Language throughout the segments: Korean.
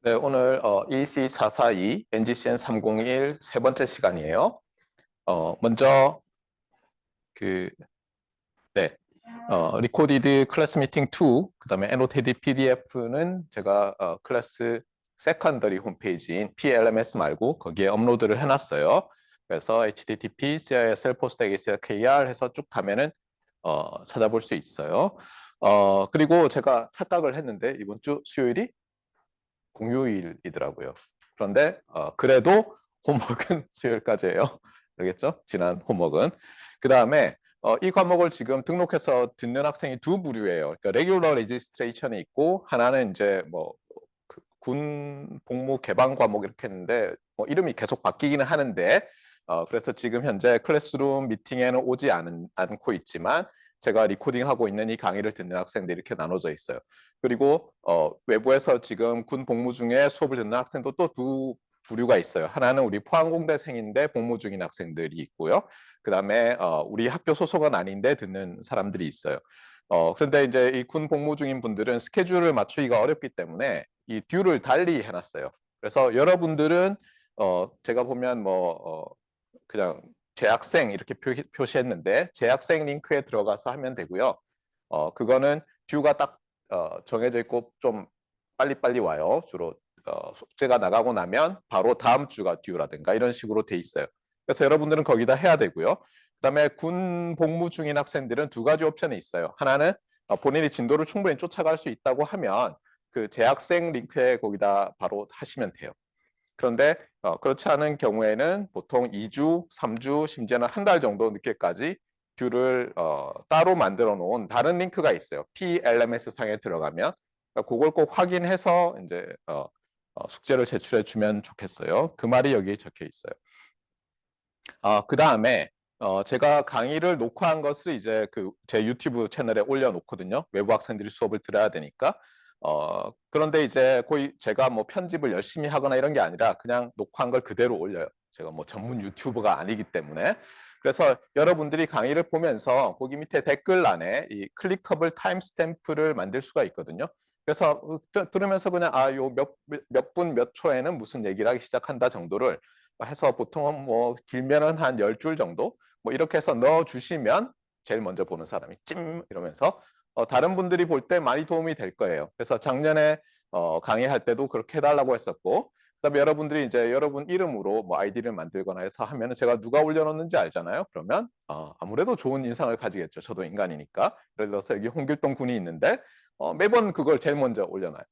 네, 오늘 EC442 NGCN 301 세 번째 시간이에요. 먼저 그 네, 리코디드 클래스 미팅 2, 그다음에 애노테이드 PDF는 제가 클래스 세컨더리 홈페이지인 PLMS 말고 거기에 업로드를 해놨어요. 그래서 http CISL post ACLKR 해서 쭉 가면은 찾아볼 수 있어요. 그리고 제가 착각을 했는데 이번 주 수요일이 공휴일이더라고요. 그런데 그래도 홈워크는 수요일까지예요. 알겠죠? 지난 홈워크는. 그 다음에 이 과목을 지금 등록해서 듣는 학생이 두 부류예요. 그러니까 레귤러 레지스트레이션이 있고 하나는 이제 군 복무 개방 과목 이렇게 했는데 이름이 계속 바뀌기는 하는데 그래서 지금 현재 클래스룸 미팅에는 오지 않고 있지만 제가 리코딩하고 있는 이 강의를 듣는 학생들이 이렇게 나눠져 있어요. 그리고 외부에서 지금 군 복무 중에 수업을 듣는 학생도 또 두 부류가 있어요. 하나는 우리 포항공대생인데 복무 중인 학생들이 있고요. 그다음에 우리 학교 소속은 아닌데 듣는 사람들이 있어요. 그런데 이제 이 군 복무 중인 분들은 스케줄을 맞추기가 어렵기 때문에 이 듀를 달리 해놨어요. 그래서 여러분들은 제가 보면 그냥 재학생 이렇게 표시했는데 재학생 링크에 들어가서 하면 되고요. 그거는 듀가 딱 정해져 있고 좀 빨리빨리 와요. 주로 숙제가 나가고 나면 바로 다음 주가 듀라든가 이런 식으로 돼 있어요. 그래서 여러분들은 거기다 해야 되고요. 그다음에 군 복무 중인 학생들은 두 가지 옵션이 있어요. 하나는 본인이 진도를 충분히 쫓아갈 수 있다고 하면 그 재학생 링크에 거기다 바로 하시면 돼요. 그런데 그렇지 않은 경우에는 보통 2주, 3주, 심지어는 한 달 정도 늦게까지 뷰를 따로 만들어 놓은 다른 링크가 있어요. PLMS 상에 들어가면 그걸 꼭 확인해서 이제 숙제를 제출해 주면 좋겠어요. 그 말이 여기에 적혀 있어요. 그 다음에 제가 강의를 녹화한 것을 이제 제 유튜브 채널에 올려놓거든요. 외부 학생들이 수업을 들어야 되니까. 그런데 이제 거의 제가 뭐 편집을 열심히 하거나 이런 게 아니라 그냥 녹화한 걸 그대로 올려요. 제가 뭐 전문 유튜버가 아니기 때문에. 그래서 여러분들이 강의를 보면서 거기 밑에 댓글란에 이 클릭커블 타임스탬프를 만들 수가 있거든요. 그래서 들으면서 그냥 요 몇 분 몇 초에는 무슨 얘기를 하기 시작한다 정도를 해서 보통은 뭐 길면은 한 10줄 정도 뭐 이렇게 해서 넣어 주시면 제일 먼저 보는 사람이 찜 이러면서 다른 분들이 볼 때 많이 도움이 될 거예요. 그래서 작년에 강의할 때도 그렇게 해달라고 했었고 그다음에 여러분들이 이제 여러분 이름으로 뭐 아이디를 만들거나 해서 하면은 제가 누가 올려놓는지 알잖아요. 그러면 아무래도 좋은 인상을 가지겠죠. 저도 인간이니까. 예를 들어서 여기 홍길동 군이 있는데 매번 그걸 제일 먼저 올려놔요.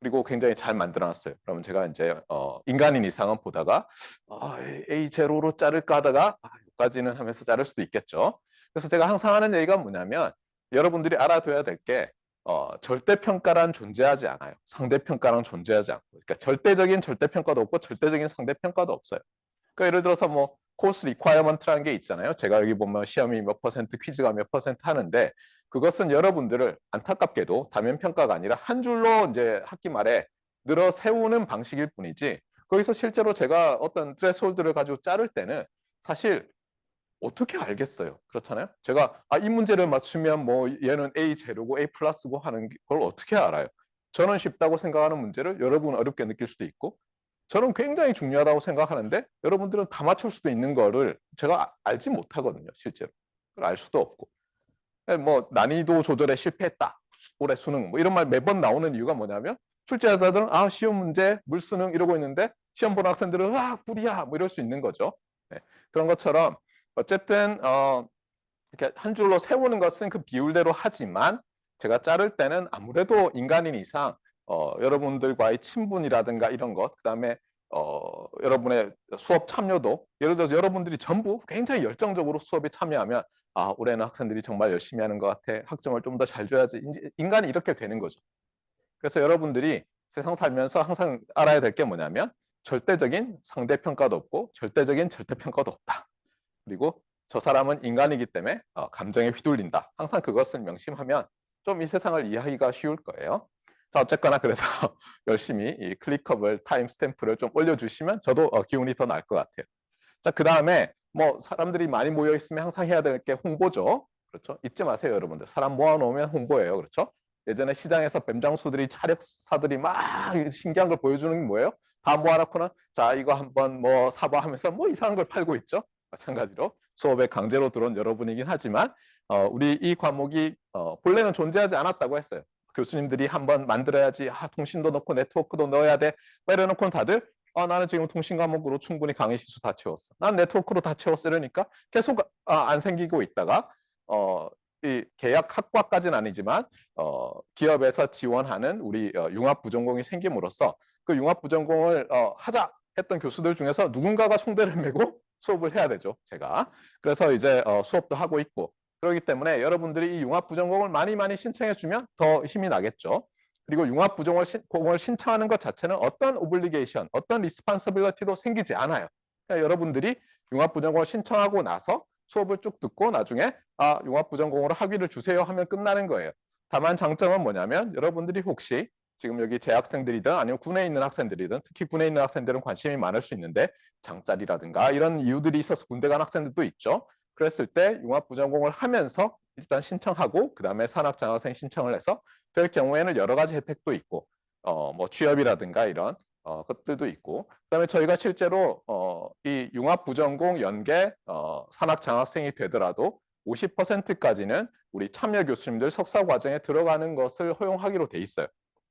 그리고 굉장히 잘 만들어놨어요. 그러면 제가 이제 인간인 이상은 보다가 A0로 자를까 하다가 여기까지는 하면서 자를 수도 있겠죠. 그래서 제가 항상 하는 얘기가 뭐냐면 여러분들이 알아둬야 될 게 절대평가란 존재하지 않아요. 상대평가란 존재하지 않고. 그러니까 절대적인 절대평가도 없고 절대적인 상대평가도 없어요. 그러니까 예를 들어서 뭐 코스 리ኳ어먼트라는 게 있잖아요. 제가 여기 보면 시험이 몇 퍼센트, 퀴즈가 몇 퍼센트 하는데 그것은 여러분들을 안타깝게도 다면 평가가 아니라 한 줄로 이제 학기 말에 늘어 세우는 방식일 뿐이지 거기서 실제로 제가 어떤 트레스홀드를 가지고 자를 때는 사실 어떻게 알겠어요? 그렇잖아요. 제가 이 문제를 맞추면 뭐 얘는 A 제로고 A 플러스고 하는 걸 어떻게 알아요? 저는 쉽다고 생각하는 문제를 여러분은 어렵게 느낄 수도 있고 저는 굉장히 중요하다고 생각하는데 여러분들은 다 맞출 수도 있는 거를 제가 알지 못하거든요, 실제로. 그걸 알 수도 없고. 뭐 난이도 조절에 실패했다. 올해 수능 뭐 이런 말 매번 나오는 이유가 뭐냐면 출제자들은 시험 문제, 물수능 이러고 있는데 시험 보는 학생들은 꿀이야 뭐 이럴 수 있는 거죠. 네. 그런 것처럼 어쨌든 이렇게 한 줄로 세우는 것은 그 비율대로 하지만 제가 자를 때는 아무래도 인간인 이상 여러분들과의 친분이라든가 이런 것, 그다음에 여러분의 수업 참여도 예를 들어서 여러분들이 전부 굉장히 열정적으로 수업에 참여하면 올해는 학생들이 정말 열심히 하는 것 같아. 학점을 좀 더 잘 줘야지. 인간이 이렇게 되는 거죠. 그래서 여러분들이 세상 살면서 항상 알아야 될 게 뭐냐면 절대적인 상대평가도 없고 절대적인 절대평가도 없다. 그리고 저 사람은 인간이기 때문에 감정에 휘둘린다. 항상 그것을 명심하면 좀 이 세상을 이해하기가 쉬울 거예요. 자, 어쨌거나 그래서 열심히 이 클릭커블 타임 스탬프를 좀 올려주시면 저도 기운이 더 날 것 같아요. 자, 그 다음에 뭐 사람들이 많이 모여 있으면 항상 해야 될 게 홍보죠. 그렇죠? 잊지 마세요, 여러분들. 사람 모아놓으면 홍보예요. 그렇죠? 예전에 시장에서 뱀장수들이 차력사들이 막 신기한 걸 보여주는 게 뭐예요? 다 모아놓고는 자 이거 한번 뭐 사봐 하면서 뭐 이상한 걸 팔고 있죠. 마찬가지로 수업에 강제로 들어온 여러분이긴 하지만 우리 이 과목이 본래는 존재하지 않았다고 했어요. 교수님들이 한번 만들어야지 통신도 넣고 네트워크도 넣어야 돼. 이래놓고는 다들 나는 지금 통신 과목으로 충분히 강의 시수 다 채웠어. 난 네트워크로 다 채웠어. 이러니까 계속 안 생기고 있다가 이 계약 학과까지는 아니지만 기업에서 지원하는 우리 융합부전공이 생김으로써 그 융합부전공을 하자 했던 교수들 중에서 누군가가 총대를 메고 수업을 해야 되죠. 제가. 그래서 이제 수업도 하고 있고 그렇기 때문에 여러분들이 이 융합부전공을 많이 신청해 주면 더 힘이 나겠죠. 그리고 융합부전공을 신청하는 것 자체는 어떤 오블리게이션, 어떤 리스판서빌리티도 생기지 않아요. 그러니까 여러분들이 융합부전공을 신청하고 나서 수업을 쭉 듣고 나중에 융합부전공으로 학위를 주세요 하면 끝나는 거예요. 다만 장점은 뭐냐면 여러분들이 혹시 지금 여기 재학생들이든 아니면 군에 있는 학생들이든 특히 군에 있는 학생들은 관심이 많을 수 있는데 장짜리라든가 이런 이유들이 있어서 군대 간 학생들도 있죠. 그랬을 때 융합부전공을 하면서 일단 신청하고 그다음에 산학장학생 신청을 해서 될 경우에는 여러 가지 혜택도 있고 뭐 취업이라든가 이런 것들도 있고 그다음에 저희가 실제로 이 융합부전공 연계 산학장학생이 되더라도 50%까지는 우리 참여 교수님들 석사 과정에 들어가는 것을 허용하기로 돼 있어요.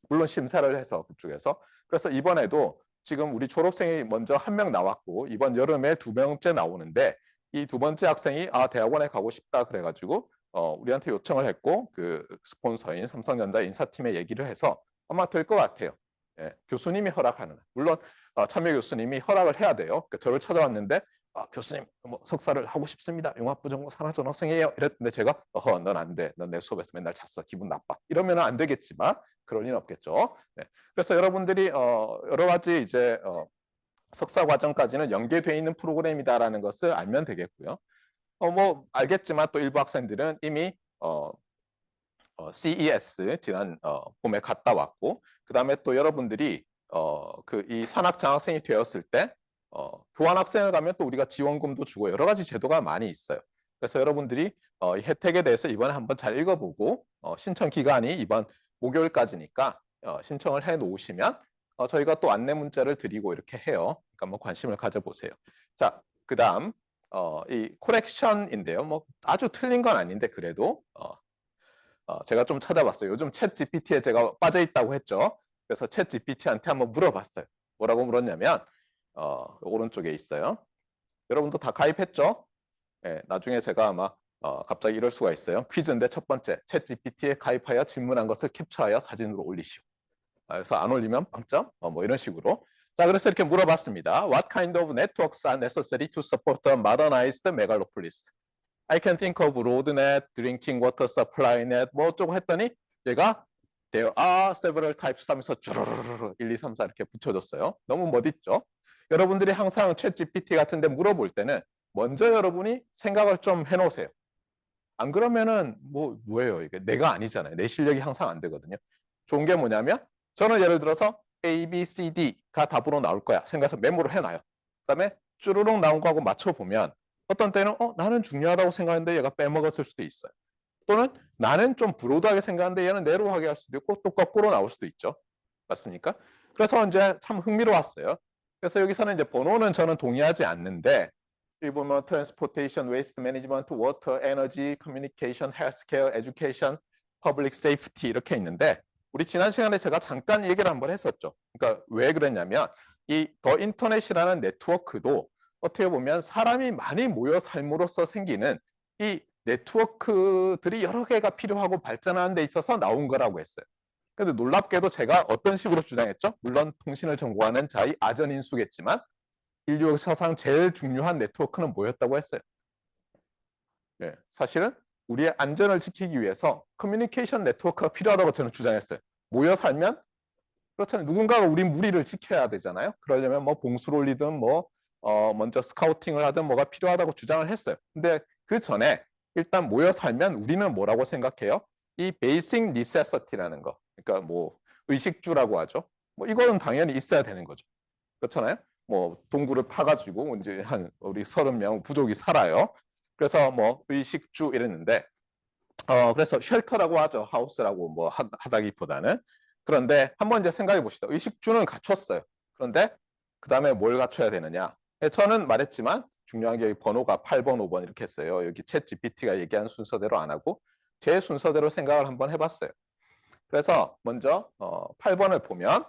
물론 심사를 해서 그쪽에서. 그래서 이번에도 지금 우리 졸업생이 먼저 1명 나왔고 이번 여름에 2명째 나오는데 이 2번째 학생이 대학원에 가고 싶다 그래가지고 우리한테 요청을 했고 그 스폰서인 삼성전자 인사팀에 얘기를 해서 아마 될 것 같아요. 예, 교수님이 허락하는 물론 참여 교수님이 허락을 해야 돼요. 그러니까 저를 찾아왔는데 교수님 뭐 석사를 하고 싶습니다. 융합부전공 산하전학생이에요. 이랬는데 제가 넌 안 돼. 넌 내 수업에서 맨날 잤어. 기분 나빠. 이러면 안 되겠지만 그럴 리는 없겠죠. 네. 그래서 여러분들이 여러 가지 이제 석사 과정까지는 연계되어 있는 프로그램이다라는 것을 알면 되겠고요. 뭐 알겠지만 또 일부 학생들은 이미 CES 지난 봄에 갔다 왔고 그다음에 또 여러분들이 그 이 산학 장학생이 되었을 때 교환 학생을 가면 또 우리가 지원금도 주고 여러 가지 제도가 많이 있어요. 그래서 여러분들이 이 혜택에 대해서 이번에 한번 잘 읽어보고 신청 기간이 이번 목요일까지니까 신청을 해 놓으시면 저희가 또 안내 문자를 드리고 이렇게 해요. 그러니까 뭐 관심을 가져보세요. 자, 그다음 이 코렉션인데요. 뭐 아주 틀린 건 아닌데 그래도 제가 좀 찾아봤어요. 요즘 챗 GPT에 제가 빠져 있다고 했죠. 그래서 챗 GPT한테 한번 물어봤어요. 뭐라고 물었냐면 오른쪽에 있어요. 여러분도 다 가입했죠? 예, 나중에 제가 아마 갑자기 이럴 수가 있어요. 퀴즈인데 첫 번째, 챗 GPT에 가입하여 질문한 것을 캡처하여 사진으로 올리시오. 그래서 안 올리면 빵점? 뭐 이런 식으로. 자, 그래서 이렇게 물어봤습니다. What kind of networks are necessary to support a modernized megalopolis? I can think of road net, drinking water supply net 뭐 어쩌고 했더니 얘가 There are several types 하면서 쭈르르르 1, 2, 3, 4 이렇게 붙여줬어요. 너무 멋있죠? 여러분들이 항상 챗 GPT 같은 데 물어볼 때는 먼저 여러분이 생각을 좀 해놓으세요. 안 그러면은 뭐예요? 이게 내가 아니잖아요. 내 실력이 항상 안 되거든요. 좋은 게 뭐냐면 저는 예를 들어서 A, B, C, D가 답으로 나올 거야. 생각해서 메모를 해놔요. 그다음에 쭈르륵 나온 거하고 맞춰보면 어떤 때는 나는 중요하다고 생각하는데 얘가 빼먹었을 수도 있어요. 또는 나는 좀 브로드하게 생각하는데 얘는 내로하게 할 수도 있고 또 거꾸로 나올 수도 있죠. 맞습니까? 그래서 이제 참 흥미로웠어요. 그래서 여기서는 이제 번호는 저는 동의하지 않는데 여기 보면 transportation, waste management, water, energy, communication, healthcare, education, public safety 이렇게 있는데 우리 지난 시간에 제가 잠깐 얘기를 한번 했었죠. 그러니까 왜 그랬냐면 이 더 인터넷이라는 네트워크도 어떻게 보면 사람이 많이 모여 삶으로써 생기는 이 네트워크들이 여러 개가 필요하고 발전하는 데 있어서 나온 거라고 했어요. 근데 놀랍게도 제가 어떤 식으로 주장했죠? 물론 통신을 전공하는 자의 아전인수겠지만 인류 역사상 제일 중요한 네트워크는 뭐였다고 했어요? 네, 사실은 우리의 안전을 지키기 위해서 커뮤니케이션 네트워크가 필요하다고 저는 주장했어요. 모여 살면 그렇잖아요. 누군가가 우리 무리를 지켜야 되잖아요. 그러려면 뭐 봉수를 올리든 뭐 먼저 스카우팅을 하든 뭐가 필요하다고 주장을 했어요. 근데 그 전에 일단 모여 살면 우리는 뭐라고 생각해요? 이 베이직 니세서티라는 거. 그러니까 뭐 의식주라고 하죠. 뭐 이거는 당연히 있어야 되는 거죠. 그렇잖아요. 뭐 동굴을 파가지고 이제 한 우리 30명 부족이 살아요. 그래서 뭐 의식주 이랬는데 그래서 쉘터라고 하죠. 하우스라고 뭐 하다기보다는. 그런데 한번 이제 생각해 봅시다. 의식주는 갖췄어요. 그런데 그 다음에 뭘 갖춰야 되느냐? 저는 말했지만 중요한 게 번호가 8번, 5번 이렇게 했어요. 여기 챗 GPT가 얘기한 순서대로 안 하고 제 순서대로 생각을 한번 해봤어요. 그래서 먼저 8번을 보면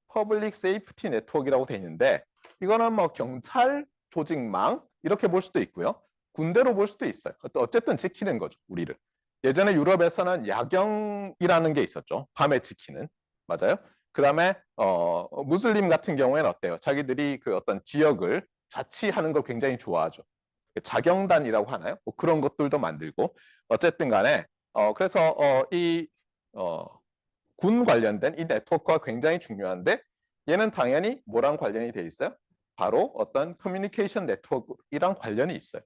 퍼블릭 세이프티 네트워크라고 돼 있는데 이거는 뭐 경찰 조직망 이렇게 볼 수도 있고요. 군대로 볼 수도 있어요. 어쨌든 지키는 거죠, 우리를. 예전에 유럽에서는 야경이라는 게 있었죠. 밤에 지키는. 맞아요. 그다음에 무슬림 같은 경우에는 어때요? 자기들이 그 어떤 지역을 자치하는 걸 굉장히 좋아하죠. 자경단이라고 하나요? 뭐 그런 것들도 만들고 어쨌든 간에 그래서 군 관련된 이 네트워크가 굉장히 중요한데 얘는 당연히 뭐랑 관련이 돼 있어요? 바로 어떤 커뮤니케이션 네트워크랑 관련이 있어요.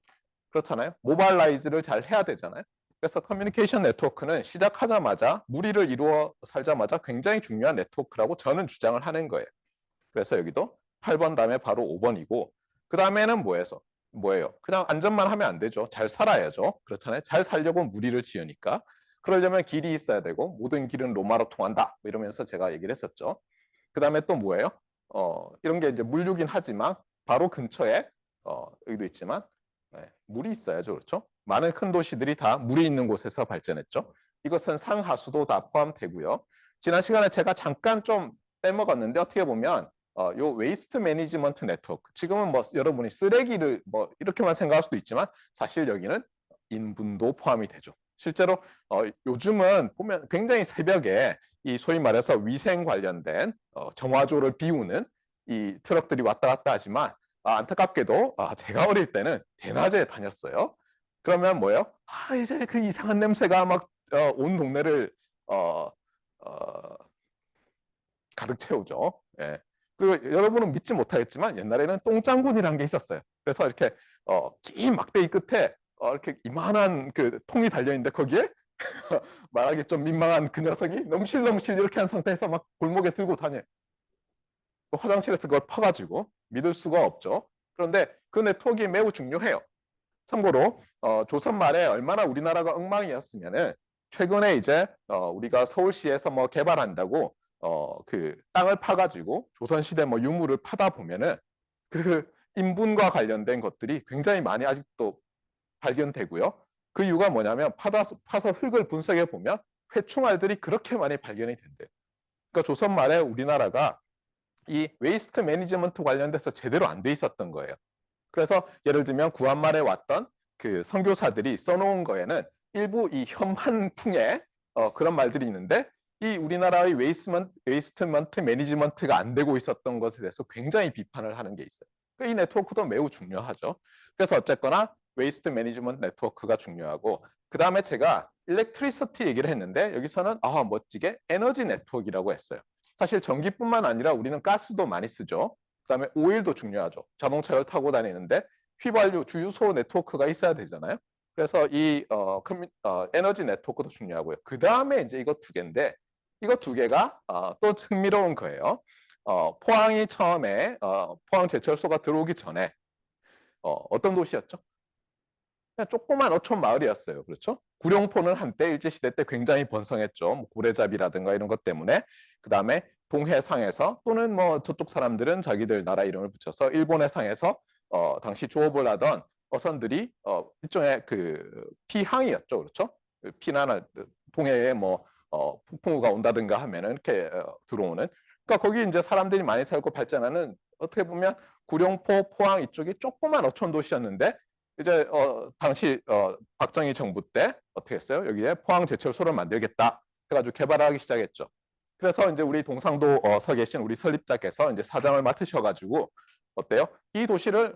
그렇잖아요. 모바일라이즈를 잘 해야 되잖아요. 그래서 커뮤니케이션 네트워크는 시작하자마자 무리를 이루어 살자마자 굉장히 중요한 네트워크라고 저는 주장을 하는 거예요. 그래서 여기도 8번 다음에 바로 5번이고 그 다음에는 뭐예요? 그냥 안전만 하면 안 되죠. 잘 살아야죠. 그렇잖아요. 잘 살려고 무리를 지으니까. 그러려면 길이 있어야 되고 모든 길은 로마로 통한다. 뭐 이러면서 제가 얘기를 했었죠. 그 다음에 또 뭐예요? 이런 게 이제 물류긴 하지만 바로 근처에 여기도 있지만 물이 있어야죠. 그렇죠? 많은 큰 도시들이 다 물이 있는 곳에서 발전했죠. 이것은 상하수도 다 포함되고요. 지난 시간에 제가 잠깐 좀 빼먹었는데 어떻게 보면 요 웨이스트 매니지먼트 네트워크 지금은 뭐 여러분이 쓰레기를 뭐 이렇게만 생각할 수도 있지만 사실 여기는 인분도 포함이 되죠. 실제로 요즘은 보면 굉장히 새벽에 이 소위 말해서 위생 관련된 정화조를 비우는 이 트럭들이 왔다 갔다 하지만 안타깝게도 제가 어릴 때는 대낮에 다녔어요. 그러면 뭐예요? 이제 그 이상한 냄새가 막 온 동네를 가득 채우죠. 예. 그리고 여러분은 믿지 못하겠지만 옛날에는 똥장군이라는 게 있었어요. 그래서 이렇게 긴 막대기 끝에 이렇게 이만한 그 통이 달려 있는데 거기에 말하기 좀 민망한 그 녀석이 넘실넘실 이렇게 한 상태에서 막 골목에 들고 다녀요. 화장실에서 그걸 퍼가지고 믿을 수가 없죠. 그런데 그 네트워크가 매우 중요해요. 참고로 조선 말에 얼마나 우리나라가 엉망이었으면은 최근에 이제 우리가 서울시에서 뭐 개발한다고 그 땅을 파가지고 조선시대 뭐 유물을 파다 보면은 그 인분과 관련된 것들이 굉장히 많이 아직도 발견되고요. 그 이유가 뭐냐면 파서 흙을 분석해 보면 회충알들이 그렇게 많이 발견이 된대요. 그러니까 조선 말에 우리나라가 이 웨이스트 매니지먼트 관련돼서 제대로 안 돼 있었던 거예요. 그래서 예를 들면 구한말에 왔던 그 선교사들이 써놓은 거에는 일부 이 혐한풍의 그런 말들이 있는데 이 우리나라의 웨이스트먼트 매니지먼트가 안 되고 있었던 것에 대해서 굉장히 비판을 하는 게 있어요. 이 네트워크도 매우 중요하죠. 그래서 어쨌거나 웨이스트 매니지먼트 네트워크가 중요하고 그 다음에 제가 일렉트리시티 얘기를 했는데 여기서는 멋지게 에너지 네트워크라고 했어요. 사실 전기뿐만 아니라 우리는 가스도 많이 쓰죠. 그다음에 오일도 중요하죠. 자동차를 타고 다니는데 휘발유 주유소 네트워크가 있어야 되잖아요. 그래서 이 에너지 네트워크도 중요하고요. 그 다음에 이제 이거 두 개인데 이거 두 개가 또 흥미로운 거예요. 포항이 처음에 포항 제철소가 들어오기 전에 어떤 도시였죠? 그냥 조그만 어촌 마을이었어요. 그렇죠? 구룡포는 한때 일제시대 때 굉장히 번성했죠. 뭐 고래잡이라든가 이런 것 때문에. 그 다음에 동해상에서 또는 뭐 저쪽 사람들은 자기들 나라 이름을 붙여서 일본의 상에서 당시 조업을 하던 어선들이 일종의 그 피항이었죠. 그렇죠? 그 피난할 동해에 뭐 폭풍우가 온다든가 하면은 이렇게 들어오는. 그러니까 거기 이제 사람들이 많이 살고 발전하는 어떻게 보면 구룡포, 포항 이쪽이 조그만 어촌 도시였는데 이제 당시 박정희 정부 때 어떻게 했어요? 여기에 포항 제철소를 만들겠다 해가지고 개발하기 시작했죠. 그래서 이제 우리 동상도 서 계신 우리 설립자께서 이제 사장을 맡으셔가지고 어때요? 이 도시를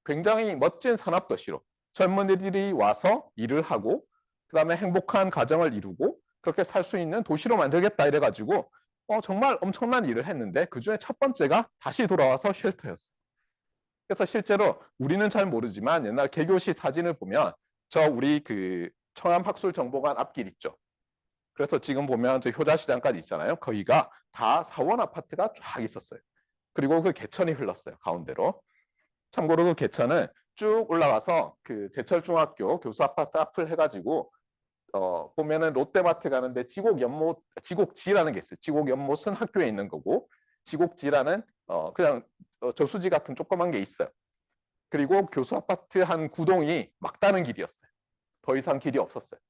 굉장히 멋진 산업 도시로 젊은이들이 와서 일을 하고 그다음에 행복한 가정을 이루고 그렇게 살 수 있는 도시로 만들겠다 이래가지고 정말 엄청난 일을 했는데 그 중에 첫 번째가 다시 돌아와서 쉘터였어요. 그래서 실제로 우리는 잘 모르지만 옛날 개교시 사진을 보면 저 우리 그 청암학술정보관 앞길 있죠. 그래서 지금 보면 저 효자시장까지 있잖아요. 거기가 다 사원 아파트가 쫙 있었어요. 그리고 그 개천이 흘렀어요. 가운데로. 참고로 그 개천은 쭉 올라가서 그 제철중학교 교수 아파트 앞을 해가지고 보면은 롯데마트 가는데 지곡지라는 게 있어요. 지곡연못은 학교에 있는 거고, 지곡지라는 그냥 저수지 같은 조그만 게 있어요. 그리고 교수 아파트 한 9동이 막다른 길이었어요. 더 이상 길이 없었어요.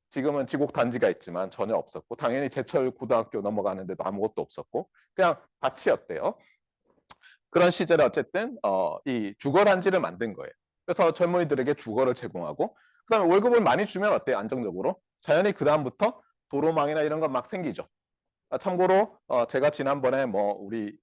지금은 지곡 단지가 있지만 전혀 없었고, 당연히 제철 고등학교 넘어가는데도 아무것도 없었고, 그냥 밭이었대요. 그런 시절에 어쨌든 이 주거 단지를 만든 거예요. 그래서 젊은이들에게 주거를 제공하고, 그다음에 월급을 많이 주면 어때요? 안정적으로. 자연히 그 다음부터 도로망이나 이런 건 막 생기죠. 참고로 제가 지난번에 뭐 우리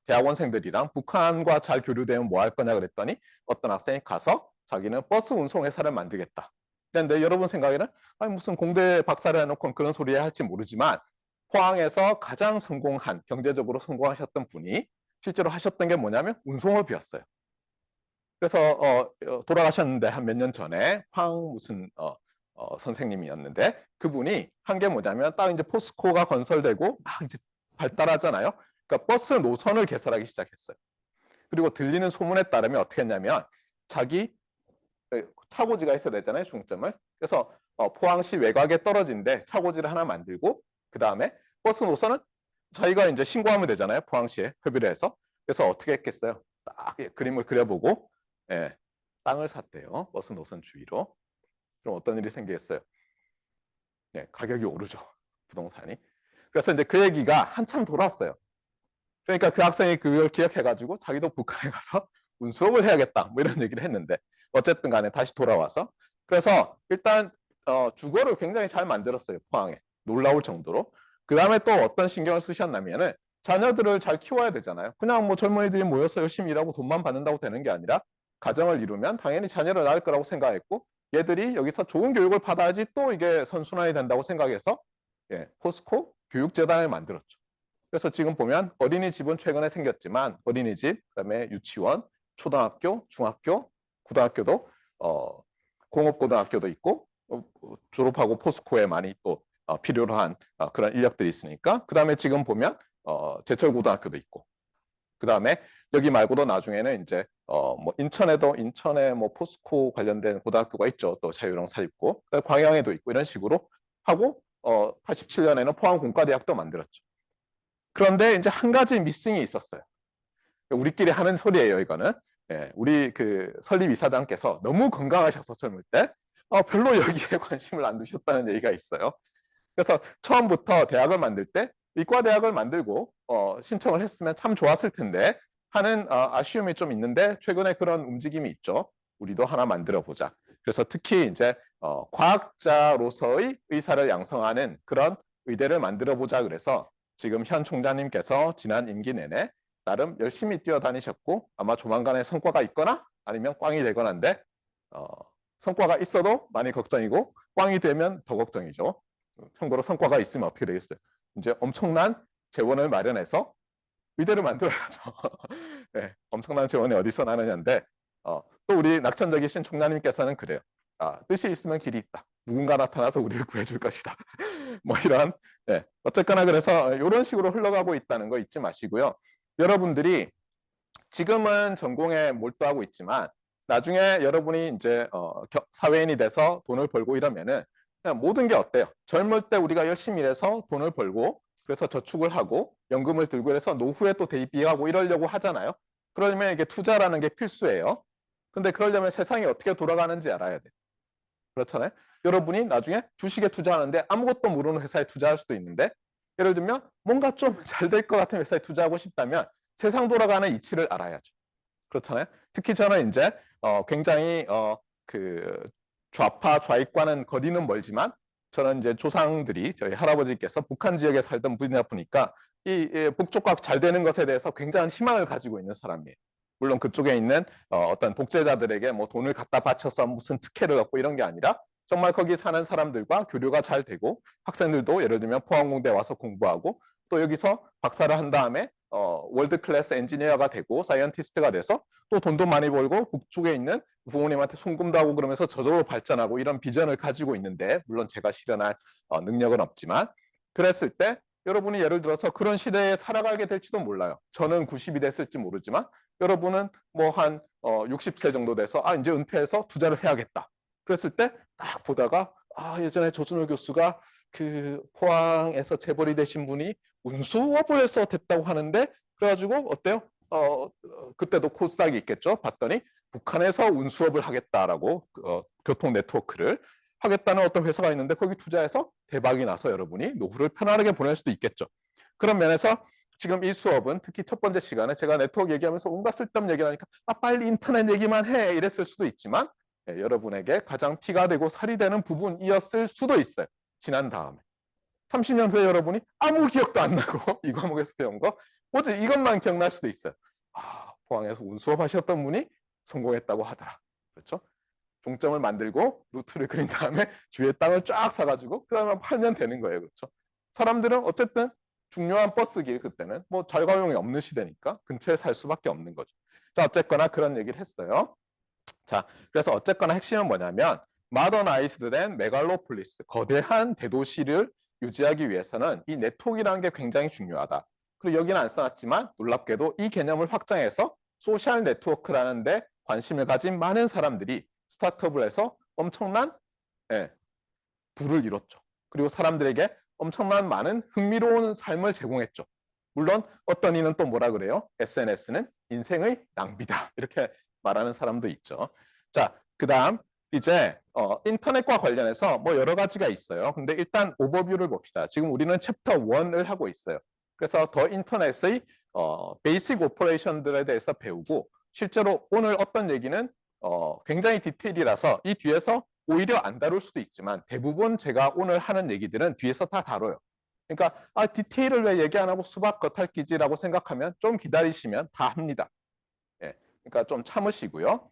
대학원생들이랑 북한과 잘 교류되면 뭐 할 거냐 그랬더니 어떤 학생이 가서 자기는 버스 운송회사를 만들겠다. 그런데 여러분 생각에는 아니 무슨 공대 박사를 해놓고 그런 소리 할지 모르지만, 포항에서 가장 성공한, 경제적으로 성공하셨던 분이 실제로 하셨던 게 뭐냐면 운송업이었어요. 그래서 돌아가셨는데 한 몇 년 전에 무슨 선생님이었는데, 그분이 한 게 뭐냐면 딱 이제 포스코가 건설되고 막 이제 발달하잖아요. 그러니까 버스 노선을 개설하기 시작했어요. 그리고 들리는 소문에 따르면 어떻게 했냐면 자기 차고지가 있어야 되잖아요, 중점을. 그래서 포항시 외곽에 떨어진데 차고지를 하나 만들고, 그 다음에 버스 노선은 자기가 이제 신고하면 되잖아요, 포항시에 협의를 해서. 그래서 어떻게 했겠어요? 딱 그림을 그려보고 땅을 샀대요, 버스 노선 주위로. 그럼 어떤 일이 생기겠어요? 가격이 오르죠, 부동산이. 그래서 이제 그 얘기가 한참 돌았어요. 그러니까 그 학생이 그걸 기억해가지고 자기도 북한에 가서 운수업을 해야겠다, 뭐 이런 얘기를 했는데, 어쨌든 간에 다시 돌아와서, 그래서 일단 주거를 굉장히 잘 만들었어요, 포항에. 놀라울 정도로. 그 다음에 또 어떤 신경을 쓰셨냐면은 자녀들을 잘 키워야 되잖아요. 그냥 뭐 젊은이들이 모여서 열심히 일하고 돈만 받는다고 되는 게 아니라, 가정을 이루면 당연히 자녀를 낳을 거라고 생각했고, 얘들이 여기서 좋은 교육을 받아야지 또 이게 선순환이 된다고 생각해서 포스코 교육재단을 만들었죠. 그래서 지금 보면 어린이집은 최근에 생겼지만, 어린이집, 그다음에 유치원, 초등학교, 중학교, 고등학교도 공업고등학교도 있고, 졸업하고 포스코에 많이 또 필요로 한 그런 인력들이 있으니까, 그다음에 지금 보면 제철고등학교도 있고, 그다음에 여기 말고도 나중에는 이제 뭐 인천에 뭐 포스코 관련된 고등학교가 있죠. 또 자유형 사립고, 광양에도 있고, 이런 식으로 하고 87년에는 포항공과대학도 만들었죠. 그런데 이제 한 가지 미싱이 있었어요. 우리끼리 하는 소리예요, 이거는. 우리 그 설립 이사장께서 너무 건강하셔서 젊을 때 별로 여기에 관심을 안 두셨다는 얘기가 있어요. 그래서 처음부터 대학을 만들 때 의과대학을 만들고 신청을 했으면 참 좋았을 텐데 하는 아쉬움이 좀 있는데, 최근에 그런 움직임이 있죠. 우리도 하나 만들어 보자. 그래서 특히 이제 과학자로서의 의사를 양성하는 그런 의대를 만들어 보자. 그래서 지금 현 총장님께서 지난 임기 내내 나름 열심히 뛰어다니셨고, 아마 조만간에 성과가 있거나 아니면 꽝이 되거나인데, 성과가 있어도 많이 걱정이고 꽝이 되면 더 걱정이죠. 참고로 성과가 있으면 어떻게 되겠어요? 이제 엄청난 재원을 마련해서 의대를 만들어야죠. 엄청난 재원이 어디서 나느냐인데, 또 우리 낙천적이신 총장님께서는 그래요. 뜻이 있으면 길이 있다. 누군가 나타나서 우리를 구해줄 것이다. 뭐 이런, 어쨌거나 그래서 이런 식으로 흘러가고 있다는 거 잊지 마시고요. 여러분들이 지금은 전공에 몰두하고 있지만 나중에 여러분이 이제 사회인이 돼서 돈을 벌고 이러면은 그냥 모든 게 어때요? 젊을 때 우리가 열심히 일해서 돈을 벌고, 그래서 저축을 하고 연금을 들고 해서 노후에 또 대입하고 이러려고 하잖아요. 그러려면 이게 투자라는 게 필수예요. 근데 그러려면 세상이 어떻게 돌아가는지 알아야 돼요. 그렇잖아요. 여러분이 나중에 주식에 투자하는데 아무것도 모르는 회사에 투자할 수도 있는데, 예를 들면 뭔가 좀 잘 될 것 같은 회사에 투자하고 싶다면 세상 돌아가는 이치를 알아야죠. 그렇잖아요. 특히 저는 이제 굉장히 그 좌파 좌익과는 거리는 멀지만, 저는 이제 조상들이 저희 할아버지께서 북한 지역에 살던 분이다 보니까 이 북쪽과 잘 되는 것에 대해서 굉장한 희망을 가지고 있는 사람이에요. 물론 그쪽에 있는 어떤 독재자들에게 뭐 돈을 갖다 바쳐서 무슨 특혜를 얻고 이런 게 아니라, 정말 거기 사는 사람들과 교류가 잘 되고, 학생들도 예를 들면 포항공대 와서 공부하고 또 여기서 박사를 한 다음에 월드 클래스 엔지니어가 되고 사이언티스트가 돼서 또 돈도 많이 벌고 북쪽에 있는 부모님한테 송금도 하고 그러면서 저절로 발전하고, 이런 비전을 가지고 있는데, 물론 제가 실현할 능력은 없지만, 그랬을 때 여러분이 예를 들어서 그런 시대에 살아가게 될지도 몰라요. 저는 90이 됐을지 모르지만 여러분은 뭐 한 60세 정도 돼서 이제 은퇴해서 투자를 해야겠다. 그랬을 때 딱 보다가 예전에 조준호 교수가 그 포항에서 재벌이 되신 분이 운수업을 해서 됐다고 하는데 그래가지고 어때요? 그때도 코스닥이 있겠죠. 봤더니 북한에서 운수업을 하겠다라고 교통 네트워크를 하겠다는 어떤 회사가 있는데 거기 투자해서 대박이 나서 여러분이 노후를 편안하게 보낼 수도 있겠죠. 그런 면에서 지금 이 수업은 특히 첫 번째 시간에 제가 네트워크 얘기하면서 온갖 쓸데없는 얘기를 하니까 빨리 인터넷 얘기만 해 이랬을 수도 있지만 여러분에게 가장 피가 되고 살이 되는 부분이었을 수도 있어요. 지난 다음에. 30년 후에 여러분이 아무 기억도 안 나고 이 과목에서 배운 거 오직 이것만 기억날 수도 있어요. 포항에서 운수업 하셨던 분이 성공했다고 하더라. 그렇죠? 종점을 만들고 루트를 그린 다음에 주위에 땅을 쫙 사가지고 그 다음에 팔면 되는 거예요. 그렇죠? 사람들은 어쨌든 중요한 버스길 그때는 뭐 자가용이 없는 시대니까 근처에 살 수밖에 없는 거죠. 자, 어쨌거나 그런 얘기를 했어요. 자, 그래서 어쨌거나 핵심은 뭐냐면 마더나이즈드 된 메갈로폴리스, 거대한 대도시를 유지하기 위해서는 이 네트워크라는 게 굉장히 중요하다. 그리고 여기는 안 써놨지만 놀랍게도 이 개념을 확장해서 소셜 네트워크라는 데 관심을 가진 많은 사람들이 스타트업을 해서 엄청난 부를 이뤘죠. 그리고 사람들에게 엄청난 많은 흥미로운 삶을 제공했죠. 물론 어떤 이는 또 뭐라 그래요? SNS는 인생의 낭비다. 이렇게 말하는 사람도 있죠. 자, 그 다음 이제 인터넷과 관련해서 뭐 여러 가지가 있어요. 근데 일단 오버뷰를 봅시다. 지금 우리는 챕터 1을 하고 있어요. 그래서 더 인터넷의 베이직 오퍼레이션들에 대해서 배우고 실제로 오늘 어떤 얘기는 굉장히 디테일이라서 이 뒤에서 오히려 안 다룰 수도 있지만 대부분 제가 오늘 하는 얘기들은 뒤에서 다 다뤄요. 그러니까 디테일을 왜 얘기 안 하고 수박 겉핥기지라고 생각하면 좀 기다리시면 다 합니다. 그러니까 좀 참으시고요.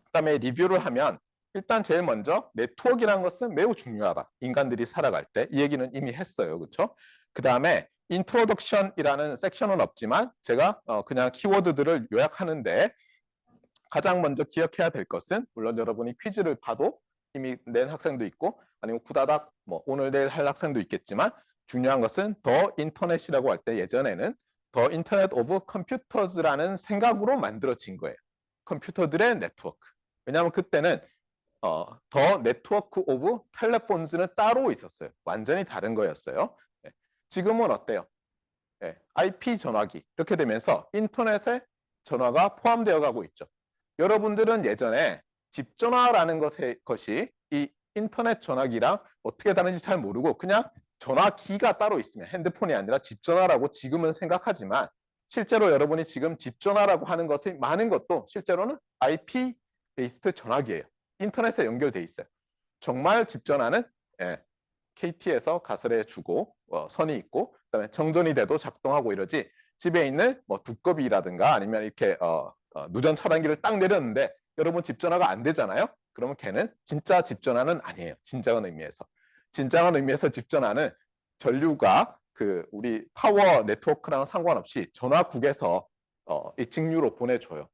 그다음에 리뷰를 하면 일단 제일 먼저 네트워크라는 것은 매우 중요하다. 인간들이 살아갈 때 이 얘기는 이미 했어요. 그렇죠? 그다음에 인트로덕션이라는 섹션은 없지만 제가 그냥 키워드들을 요약하는데 가장 먼저 기억해야 될 것은 물론 여러분이 퀴즈를 봐도 이미 낸 학생도 있고 아니면 후다닥 뭐 오늘 내일 할 학생도 있겠지만 중요한 것은 더 인터넷이라고 할 때 예전에는 더 인터넷 오브 컴퓨터즈라는 생각으로 만들어진 거예요. 컴퓨터들의 네트워크. 왜냐하면 그때는 더 네트워크 오브 텔레폰즈는 따로 있었어요. 완전히 다른 거였어요. 지금은 어때요? IP 전화기 이렇게 되면서 인터넷에 전화가 포함되어 가고 있죠. 여러분들은 예전에 집전화라는 것이 이 인터넷 전화기랑 어떻게 다른지 잘 모르고 그냥 전화기가 따로 있으면 핸드폰이 아니라 집전화라고 지금은 생각하지만 실제로 여러분이 지금 집전화라고 하는 것이 많은 것도 실제로는 IP 베이스드 전화기예요. 인터넷에 연결돼 있어요. 정말 집전화는 KT에서 가설해 주고 선이 있고 그다음에 정전이 돼도 작동하고 이러지 집에 있는 뭐 두꺼비라든가 아니면 이렇게 누전 차단기를 딱 내렸는데 여러분 집전화가 안 되잖아요. 그러면 걔는 진짜 집전화는 아니에요. 진정한 의미에서. 진정한 의미에서 집전화는 전류가 그 우리 파워 네트워크랑 상관없이 전화국에서 이 직류로 보내줘요.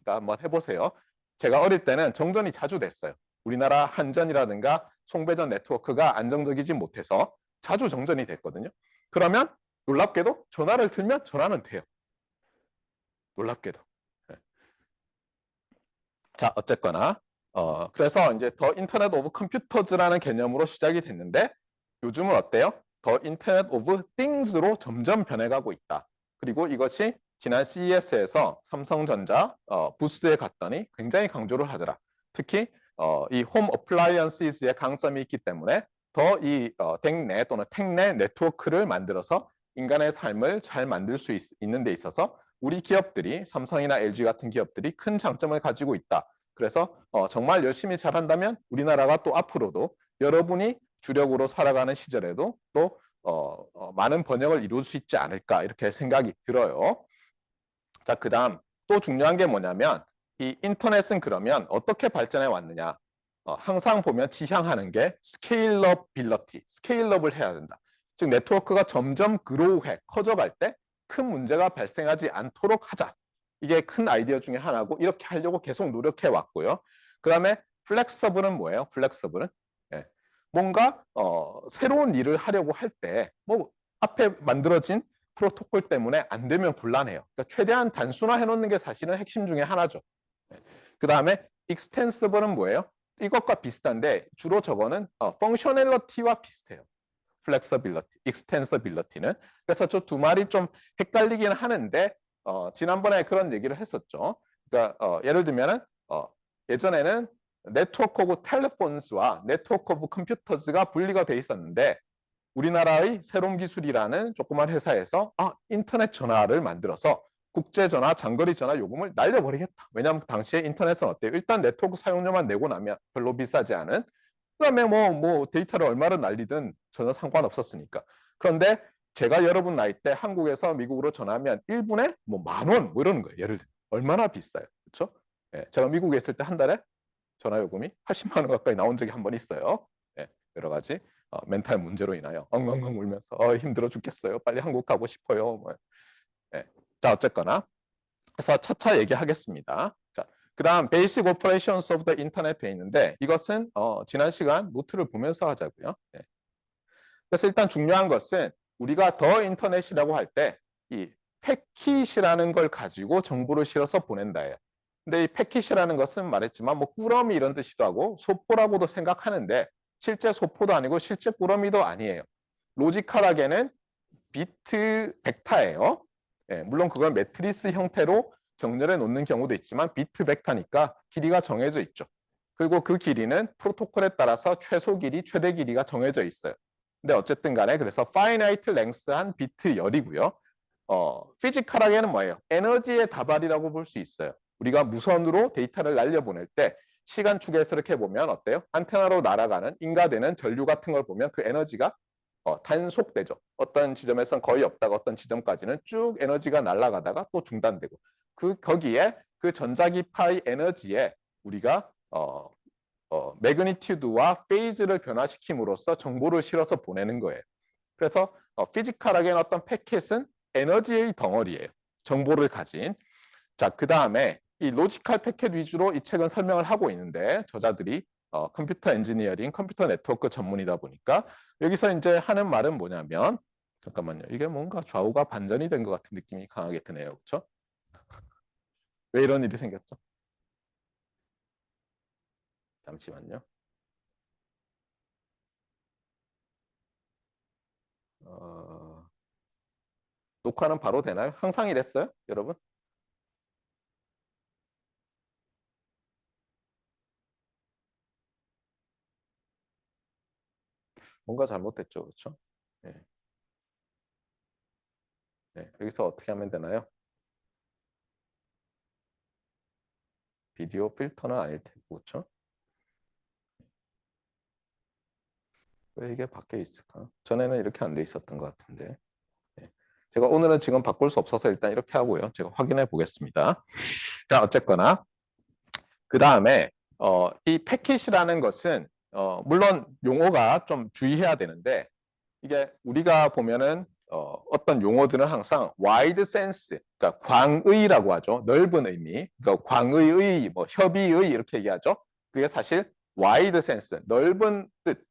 그러니까 한번 해보세요. 제가 어릴 때는 정전이 자주 됐어요. 우리나라 한전이라든가 송배전 네트워크가 안정적이지 못해서 자주 정전이 됐거든요. 그러면 놀랍게도 전화를 들면 전화는 돼요. 놀랍게도. 자, 어쨌거나 그래서 이제 더 인터넷 오브 컴퓨터즈라는 개념으로 시작이 됐는데 요즘은 어때요? 더 인터넷 오브 띵스로 점점 변해가고 있다. 그리고 이것이 지난 CES에서 삼성전자 부스에 갔더니 굉장히 강조를 하더라. 특히 이 홈 어플라이언시스의 강점이 있기 때문에 더 이 덱내 또는 텍내 네트워크를 만들어서 인간의 삶을 잘 만들 수 있는 데 있어서 우리 기업들이 삼성이나 LG 같은 기업들이 큰 장점을 가지고 있다. 그래서 정말 열심히 잘한다면 우리나라가 또 앞으로도 여러분이 주력으로 살아가는 시절에도 또 많은 번영을 이룰 수 있지 않을까 이렇게 생각이 들어요. 자, 그다음 또 중요한 게 뭐냐면 이 인터넷은 그러면 어떻게 발전해 왔느냐. 항상 보면 지향하는 게 스케일러빌러티, 스케일업을 해야 된다. 즉 네트워크가 점점 그로우해, 커져갈 때 큰 문제가 발생하지 않도록 하자. 이게 큰 아이디어 중에 하나고 이렇게 하려고 계속 노력해 왔고요. 그 다음에 플렉서블은 뭐예요? 플렉서블은 뭔가 새로운 일을 하려고 할 때 뭐 앞에 만들어진 프로토콜 때문에 안 되면 곤란해요. 그러니까 최대한 단순화해 놓는 게 사실은 핵심 중에 하나죠. 그 다음에 익스텐시블은 뭐예요? 이것과 비슷한데 주로 저거는 펑셔널리티와 비슷해요. 플렉서빌리티, 익스텐서빌리티는. 그래서 저 두 말이 좀 헷갈리긴 하는데 지난번에 그런 얘기를 했었죠. 그러니까 예를 들면은 예전에는 네트워크 오브 텔레폰스와 네트워크 오브 컴퓨터즈가 분리가 돼 있었는데 우리나라의 새로운 기술이라는 조그만 회사에서 인터넷 전화를 만들어서 국제 전화, 장거리 전화 요금을 날려버리겠다. 왜냐하면 당시에 인터넷은 어때요? 일단 네트워크 사용료만 내고 나면 별로 비싸지 않은. 그다음에 뭐 데이터를 얼마를 날리든 전혀 상관없었으니까. 그런데 제가 여러분 나이 때 한국에서 미국으로 전화하면 1분에 뭐 10,000원 뭐 이러는 거예요. 예를 들어 얼마나 비싸요, 그렇죠? 예, 제가 미국에 있을 때 한 달에 전화 요금이 80만 원 가까이 나온 적이 한 번 있어요. 예, 여러 가지 멘탈 문제로 인하여 엉엉엉 울면서 힘들어 죽겠어요. 빨리 한국 가고 싶어요. 뭐. 예. 자, 어쨌거나 그래서 차차 얘기하겠습니다. 자, 그다음 Basic Operations of the Internet 돼 있는데 이것은 지난 시간 노트를 보면서 하자고요. 예. 그래서 일단 중요한 것은 우리가 더 인터넷이라고 할 때 이 패킷이라는 걸 가지고 정보를 실어서 보낸다예요. 근데 이 패킷이라는 것은 말했지만 뭐 꾸러미 이런 뜻이기도 하고 소포라고도 생각하는데 실제 소포도 아니고 실제 꾸러미도 아니에요. 로지컬하게는 비트 벡터예요. 예, 물론 그걸 매트리스 형태로 정렬해 놓는 경우도 있지만 비트 벡터니까 길이가 정해져 있죠. 그리고 그 길이는 프로토콜에 따라서 최소 길이, 최대 길이가 정해져 있어요. 근데 어쨌든 간에 그래서 finite length한 비트 열이고요. 피지컬하게는 뭐예요? 에너지의 다발이라고 볼 수 있어요. 우리가 무선으로 데이터를 날려보낼 때 시간축에서 이렇게 보면 어때요? 안테나로 날아가는 인가되는 전류 같은 걸 보면 그 에너지가 단속되죠. 어떤 지점에서는 거의 없다가 어떤 지점까지는 쭉 에너지가 날아가다가 또 중단되고 거기에 그 전자기파의 에너지에 우리가 매그니튜드와 페이즈를 변화시킴으로써 정보를 실어서 보내는 거예요. 그래서 피지컬하게는 어떤 패킷은 에너지의 덩어리예요. 정보를 가진. 자, 그 다음에 이 로지컬 패킷 위주로 이 책은 설명을 하고 있는데 저자들이 컴퓨터 엔지니어링, 컴퓨터 네트워크 전문이다 보니까 여기서 이제 하는 말은 뭐냐면 잠깐만요. 이게 뭔가 좌우가 반전이 된 것 같은 느낌이 강하게 드네요. 그렇죠? 왜 이런 일이 생겼죠? 잠시만요. 녹화는 바로 되나요? 항상 이랬어요? 여러분? 뭔가 잘못됐죠. 그렇죠? 네. 네. 여기서 어떻게 하면 되나요? 비디오 필터는 아닐 테고, 그렇죠? 왜 이게 밖에 있을까? 전에는 이렇게 안 돼 있었던 것 같은데. 네. 제가 오늘은 지금 바꿀 수 없어서 일단 이렇게 하고요. 제가 확인해 보겠습니다. 자, 어쨌거나 그 다음에 이 패킷이라는 것은 물론 용어가 좀 주의해야 되는데 이게 우리가 보면은 어떤 용어들은 항상 wide sense, 그러니까 광의라고 하죠. 넓은 의미, 그러니까 광의의, 뭐 협의의 이렇게 얘기하죠. 그게 사실 wide sense, 넓은 뜻,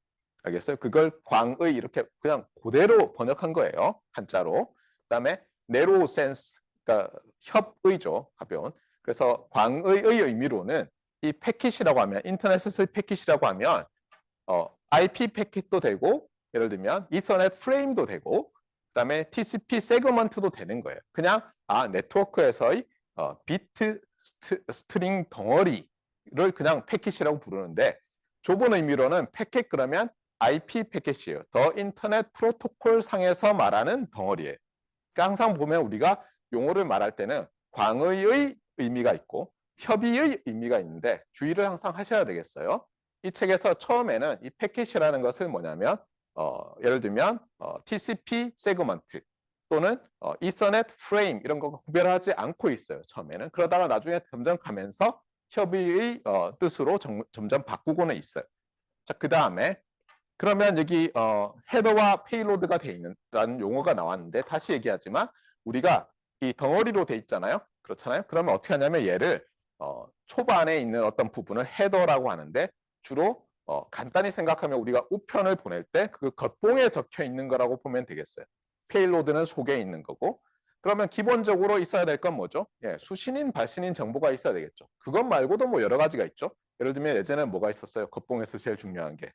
알겠어요? 그걸 광의 이렇게 그냥 그대로 번역한 거예요. 한자로. 그다음에 narrow sense, 그러니까 협의죠. 가벼운. 그래서 광의의 의미로는 이 패킷이라고 하면 인터넷에서의 패킷이라고 하면 IP 패킷도 되고 예를 들면 이더넷 프레임도 되고 그다음에 TCP 세그먼트도 되는 거예요. 그냥 네트워크에서의 비트 스트링 덩어리를 그냥 패킷이라고 부르는데 좁은 의미로는 패킷 그러면 IP 패킷이에요. 더 인터넷 프로토콜 상에서 말하는 덩어리예요. 그러니까 항상 보면 우리가 용어를 말할 때는 광의의 의미가 있고 협의의 의미가 있는데 주의를 항상 하셔야 되겠어요. 이 책에서 처음에는 이 패킷이라는 것을 뭐냐면 예를 들면 TCP 세그먼트 또는 이더넷 프레임 이런 거 구별하지 않고 있어요. 처음에는. 그러다가 나중에 점점 가면서 협의의 뜻으로 점점 바꾸고는 있어요. 자, 그 다음에 그러면 여기 헤더와 페이로드가 돼 있는 용어가 나왔는데 다시 얘기하지만 우리가 이 덩어리로 돼 있잖아요. 그렇잖아요. 그러면 어떻게 하냐면 얘를 초반에 있는 어떤 부분을 헤더라고 하는데 주로 간단히 생각하면 우리가 우편을 보낼 때 그 겉봉에 적혀 있는 거라고 보면 되겠어요. 페이로드는 속에 있는 거고 그러면 기본적으로 있어야 될 건 뭐죠? 예, 수신인, 발신인 정보가 있어야 되겠죠. 그것 말고도 뭐 여러 가지가 있죠. 예를 들면 예전에 뭐가 있었어요? 겉봉에서 제일 중요한 게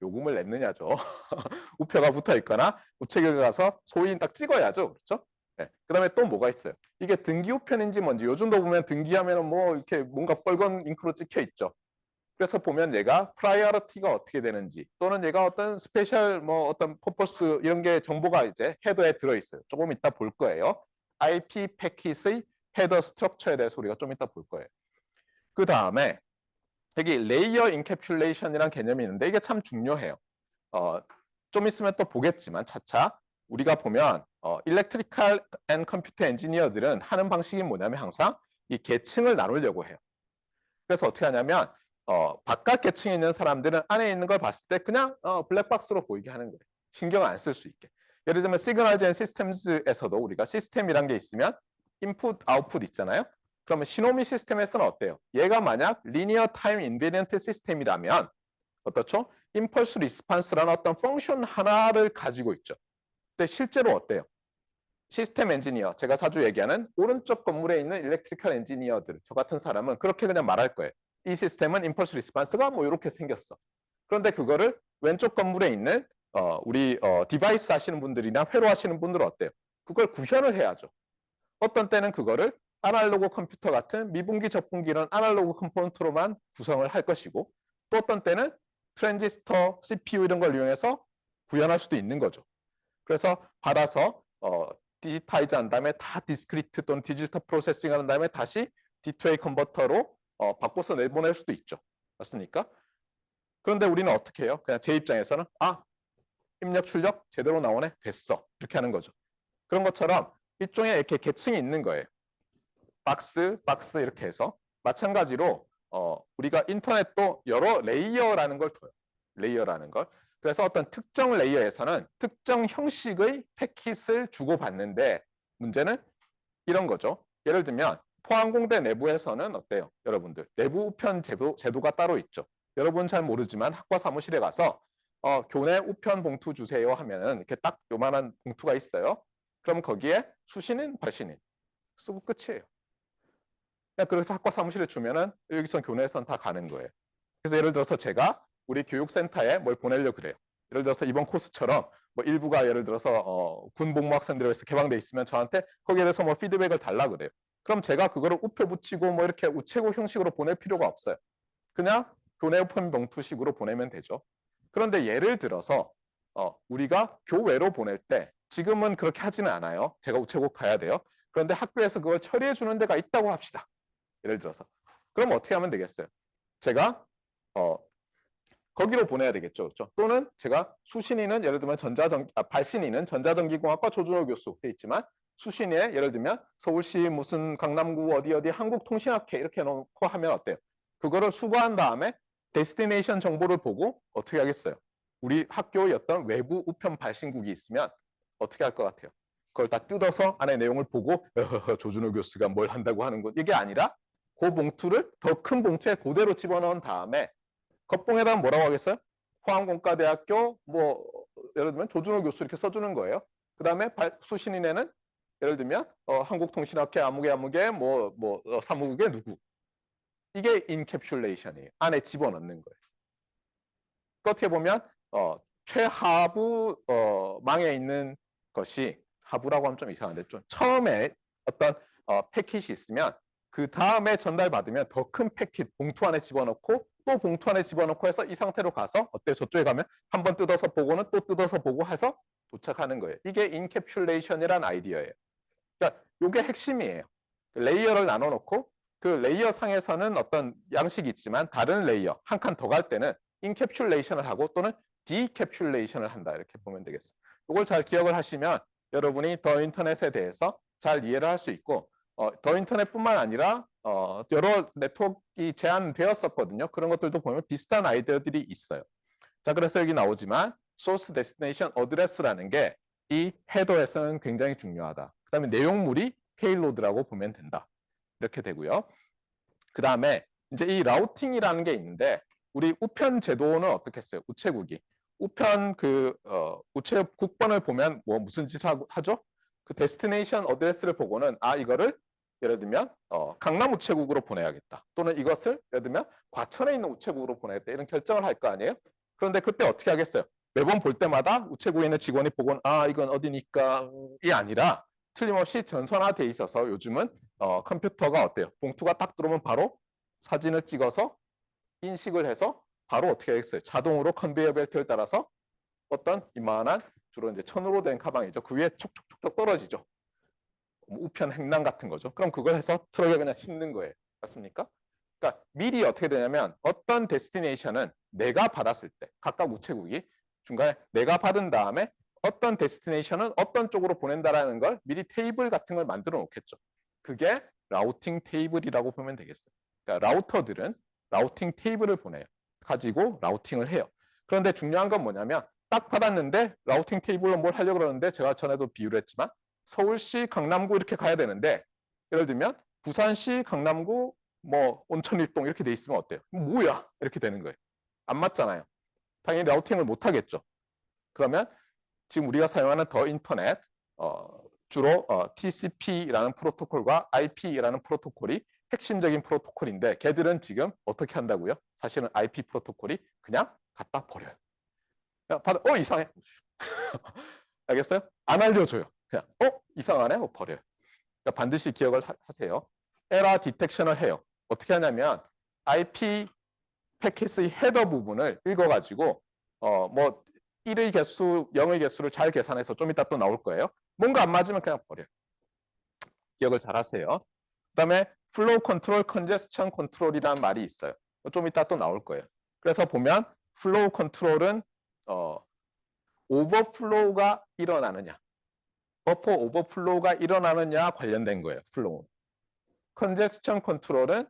요금을 냈느냐죠. 우표가 붙어 있거나 우체국에 가서 소인 딱 찍어야죠. 그렇죠? 그다음에 또 뭐가 있어요? 이게 등기 우편인지 뭔지 요즘도 보면 등기하면은 뭐 이렇게 뭔가 빨간 잉크로 찍혀 있죠. 그래서 보면 얘가 프라이어리티가 어떻게 되는지 또는 얘가 어떤 스페셜 뭐 어떤 퍼포스 이런 게 정보가 이제 헤더에 들어 있어요. 조금 이따 볼 거예요. IP 패킷의 헤더 스트럭처에 대해서 우리가 좀 이따 볼 거예요. 그 다음에 여기 레이어 인캡슐레이션이라는 개념이 있는데 이게 참 중요해요. 좀 있으면 또 보겠지만 차차 우리가 보면 일렉트리컬 앤 컴퓨터 엔지니어들은 하는 방식이 뭐냐면 항상 이 계층을 나누려고 해요. 그래서 어떻게 하냐면 바깥 계층에 있는 사람들은 안에 있는 걸 봤을 때 그냥 블랙박스로 보이게 하는 거예요. 신경 안 쓸 수 있게. 예를 들면 시그널 젠 시스템즈에서도 우리가 시스템이란 게 있으면 인풋, 아웃풋 있잖아요. 그러면 시노미 시스템에서는 어때요? 얘가 만약 리니어 타임 인베리언트 시스템이라면 어떻죠? 임펄스 리스판스라는 어떤 펑션 하나를 가지고 있죠. 근데 실제로 어때요? 시스템 엔지니어, 제가 자주 얘기하는 오른쪽 건물에 있는 일렉트리컬 엔지니어들, 저 같은 사람은 그렇게 그냥 말할 거예요. 이 시스템은 임펄스 리스판스가 뭐 이렇게 생겼어. 그런데 그거를 왼쪽 건물에 있는 우리 디바이스 하시는 분들이나 회로 하시는 분들은 어때요? 그걸 구현을 해야죠. 어떤 때는 그거를 아날로그 컴퓨터 같은 미분기, 접분기 이런 아날로그 컴포넌트로만 구성을 할 것이고 또 어떤 때는 트랜지스터, CPU 이런 걸 이용해서 구현할 수도 있는 거죠. 그래서 받아서 디지타이즈 한 다음에 다 디스크리트 또는 디지털 프로세싱 한 다음에 다시 D2A 컨버터로 바꿔서 내보낼 수도 있죠. 맞습니까? 그런데 우리는 어떻게 해요? 그냥 제 입장에서는 입력 출력 제대로 나오네? 됐어. 이렇게 하는 거죠. 그런 것처럼 일종의 이렇게 계층이 있는 거예요. 박스 이렇게 해서 마찬가지로 우리가 인터넷도 여러 레이어라는 걸 둬요. 레이어라는 걸. 그래서 어떤 특정 레이어에서는 특정 형식의 패킷을 주고받는데 문제는 이런 거죠. 예를 들면 포항공대 내부에서는 어때요? 여러분들 내부 우편 제도가 따로 있죠. 여러분 잘 모르지만 학과 사무실에 가서 교내 우편 봉투 주세요 하면은 이렇게 딱 요만한 봉투가 있어요. 그럼 거기에 수신인, 발신인 쓰고 끝이에요. 그냥 그래서 학과 사무실에 주면은 여기서 교내에선 다 가는 거예요. 그래서 예를 들어서 제가 우리 교육센터에 뭘 보내려고 그래요. 예를 들어서 이번 코스처럼 뭐 일부가 예를 들어서 군 복무 학생들에 의해서 개방돼 있으면 저한테 거기에 대해서 뭐 피드백을 달라 그래요. 그럼 제가 그거를 우표 붙이고 뭐 이렇게 우체국 형식으로 보낼 필요가 없어요. 그냥 교내 우편 봉투식으로 보내면 되죠. 그런데 예를 들어서 우리가 교외로 보낼 때 지금은 그렇게 하지는 않아요. 제가 우체국 가야 돼요. 그런데 학교에서 그걸 처리해 주는 데가 있다고 합시다. 예를 들어서. 그럼 어떻게 하면 되겠어요? 제가 거기로 보내야 되겠죠. 그렇죠? 또는 제가 수신인은 예를 들면 발신인은 전자전기공학과 조준호 교수 돼 있지만 수신인에 예를 들면 서울시 무슨 강남구 어디 한국통신학회 이렇게 해놓고 하면 어때요? 그거를 수거한 다음에 데스티네이션 정보를 보고 어떻게 하겠어요? 우리 학교의 어떤 외부 우편 발신국이 있으면 어떻게 할 것 같아요? 그걸 다 뜯어서 안에 내용을 보고 조준호 교수가 뭘 한다고 하는 것 이게 아니라 그 봉투를 더 큰 봉투에 그대로 집어넣은 다음에 겉봉에다 뭐라고 하겠어요? 포항공과대학교 뭐 예를 들면 조준호 교수 이렇게 써주는 거예요. 그 다음에 수신인에는 예를 들면 한국통신학회 아무개 사무국의 누구 이게 인캡슐레이션이에요. 안에 집어넣는 거예요. 어떻게 보면 최하부 망에 있는 것이 하부라고 하면 좀 이상한데 좀 처음에 어떤 패킷이 있으면 그 다음에 전달받으면 더 큰 패킷 봉투 안에 집어넣고 또 봉투 안에 집어넣고 해서 이 상태로 가서 어때 저쪽에 가면 한번 뜯어서 보고는 또 뜯어서 보고 해서 도착하는 거예요. 이게 인캡슐레이션이란 아이디어예요. 그러니까 이게 핵심이에요. 레이어를 나눠놓고 그 레이어 상에서는 어떤 양식이 있지만 다른 레이어 한 칸 더 갈 때는 인캡슐레이션을 하고 또는 디캡슐레이션을 한다 이렇게 보면 되겠어요. 이걸 잘 기억을 하시면 여러분이 더 인터넷에 대해서 잘 이해를 할 수 있고 더 인터넷뿐만 아니라 여러 네트워크가 제한되었었거든요. 그런 것들도 보면 비슷한 아이디어들이 있어요. 자, 그래서 여기 나오지만 소스 데스티네이션 어드레스라는 게 이 헤더에서는 굉장히 중요하다. 그 다음에 내용물이 페일로드라고 보면 된다. 이렇게 되고요. 그 다음에 이제 이 라우팅이라는 게 있는데 우리 우편 제도는 어떻게 했어요? 우체국이. 우편 우체국번을 보면 뭐 무슨 짓을 하죠? 그 데스티네이션 어드레스를 보고는 이거를 예를 들면 강남 우체국으로 보내야겠다. 또는 이것을 예를 들면 과천에 있는 우체국으로 보내야겠다. 이런 결정을 할 거 아니에요? 그런데 그때 어떻게 하겠어요? 매번 볼 때마다 우체국에 있는 직원이 보곤 이건 어디니까 이 아니라 틀림없이 전선화돼 있어서 요즘은 컴퓨터가 어때요? 봉투가 딱 들어오면 바로 사진을 찍어서 인식을 해서 바로 어떻게 하겠어요? 자동으로 컨베이어 벨트를 따라서 어떤 이만한 주로 이제 천으로 된 가방이죠. 그 위에 촉촉촉촉 떨어지죠. 우편 행랑 같은 거죠. 그럼 그걸 해서 트럭에 그냥 싣는 거예요. 맞습니까? 그러니까 미리 어떻게 되냐면 어떤 데스티네이션은 내가 받았을 때 각각 우체국이 중간에 내가 받은 다음에 어떤 데스티네이션은 어떤 쪽으로 보낸다라는 걸 미리 테이블 같은 걸 만들어 놓겠죠. 그게 라우팅 테이블이라고 보면 되겠어요. 그러니까 라우터들은 라우팅 테이블을 보내요. 가지고 라우팅을 해요. 그런데 중요한 건 뭐냐면 딱 받았는데 라우팅 테이블로 뭘 하려고 그러는데 제가 전에도 비유를 했지만 서울시 강남구 이렇게 가야 되는데 예를 들면 부산시 강남구 뭐 온천일동 이렇게 돼 있으면 어때요? 뭐야? 이렇게 되는 거예요. 안 맞잖아요. 당연히 라우팅을 못 하겠죠. 그러면 지금 우리가 사용하는 더 인터넷 주로 TCP라는 프로토콜과 IP라는 프로토콜이 핵심적인 프로토콜인데 걔들은 지금 어떻게 한다고요? 사실은 IP 프로토콜이 그냥 갖다 버려요. 받아, 이상해. 알겠어요? 안 알려줘요. 그냥 이상하네? 버려요. 그러니까 반드시 기억을 하세요. 에러 디텍션을 해요. 어떻게 하냐면 IP 패킷의 헤더 부분을 읽어가지고 뭐 1의 개수, 0의 개수를 잘 계산해서 좀 이따 또 나올 거예요. 뭔가 안 맞으면 그냥 버려요. 기억을 잘 하세요. 그다음에 플로우 컨트롤, 컨제스천 컨트롤이라는 말이 있어요. 좀 이따 또 나올 거예요. 그래서 보면 플로우 컨트롤은 오버플로우가 일어나느냐, 버퍼 오버플로우가 일어나느냐 관련된 거예요. 플로우. 컨제스천 컨트롤은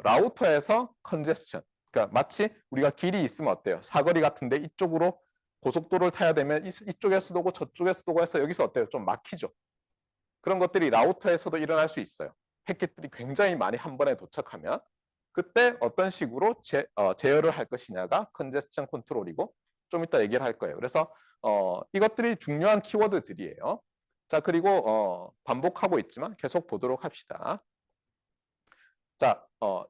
라우터에서 컨제스천. 그러니까 마치 우리가 길이 있으면 어때요? 사거리 같은데 이쪽으로 고속도로를 타야 되면 이쪽에서도 오고 저쪽에서도 오고 해서 여기서 어때요? 좀 막히죠. 그런 것들이 라우터에서도 일어날 수 있어요. 패킷들이 굉장히 많이 한 번에 도착하면 그때 어떤 식으로 제어를 할 것이냐가 컨제스천 컨트롤이고 좀 이따 얘기를 할 거예요. 그래서 이것들이 중요한 키워드들이에요. 자, 그리고 반복하고 있지만 계속 보도록 합시다. 자, 더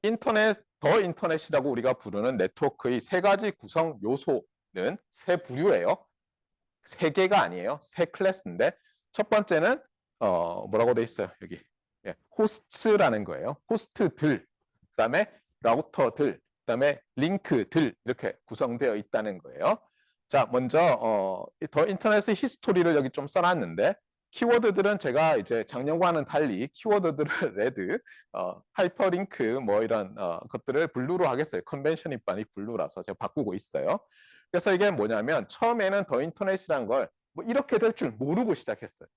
인터넷이라고 우리가 부르는 네트워크의 세 가지 구성 요소는 세 부류예요. 세 개가 아니에요. 세 클래스인데 첫 번째는 뭐라고 돼 있어요? 여기 호스트라는 거예요. 호스트들, 그다음에 라우터들, 그다음에 링크들 이렇게 구성되어 있다는 거예요. 자, 먼저 더 인터넷의 히스토리를 여기 좀 써놨는데 키워드들은 제가 이제 작년과는 달리 키워드들을 레드, 하이퍼링크 뭐 이런 것들을 블루로 하겠어요. 컨벤션 입반이 블루라서 제가 바꾸고 있어요. 그래서 이게 뭐냐면 처음에는 더 인터넷이란 걸 뭐 이렇게 될 줄 모르고 시작했어요.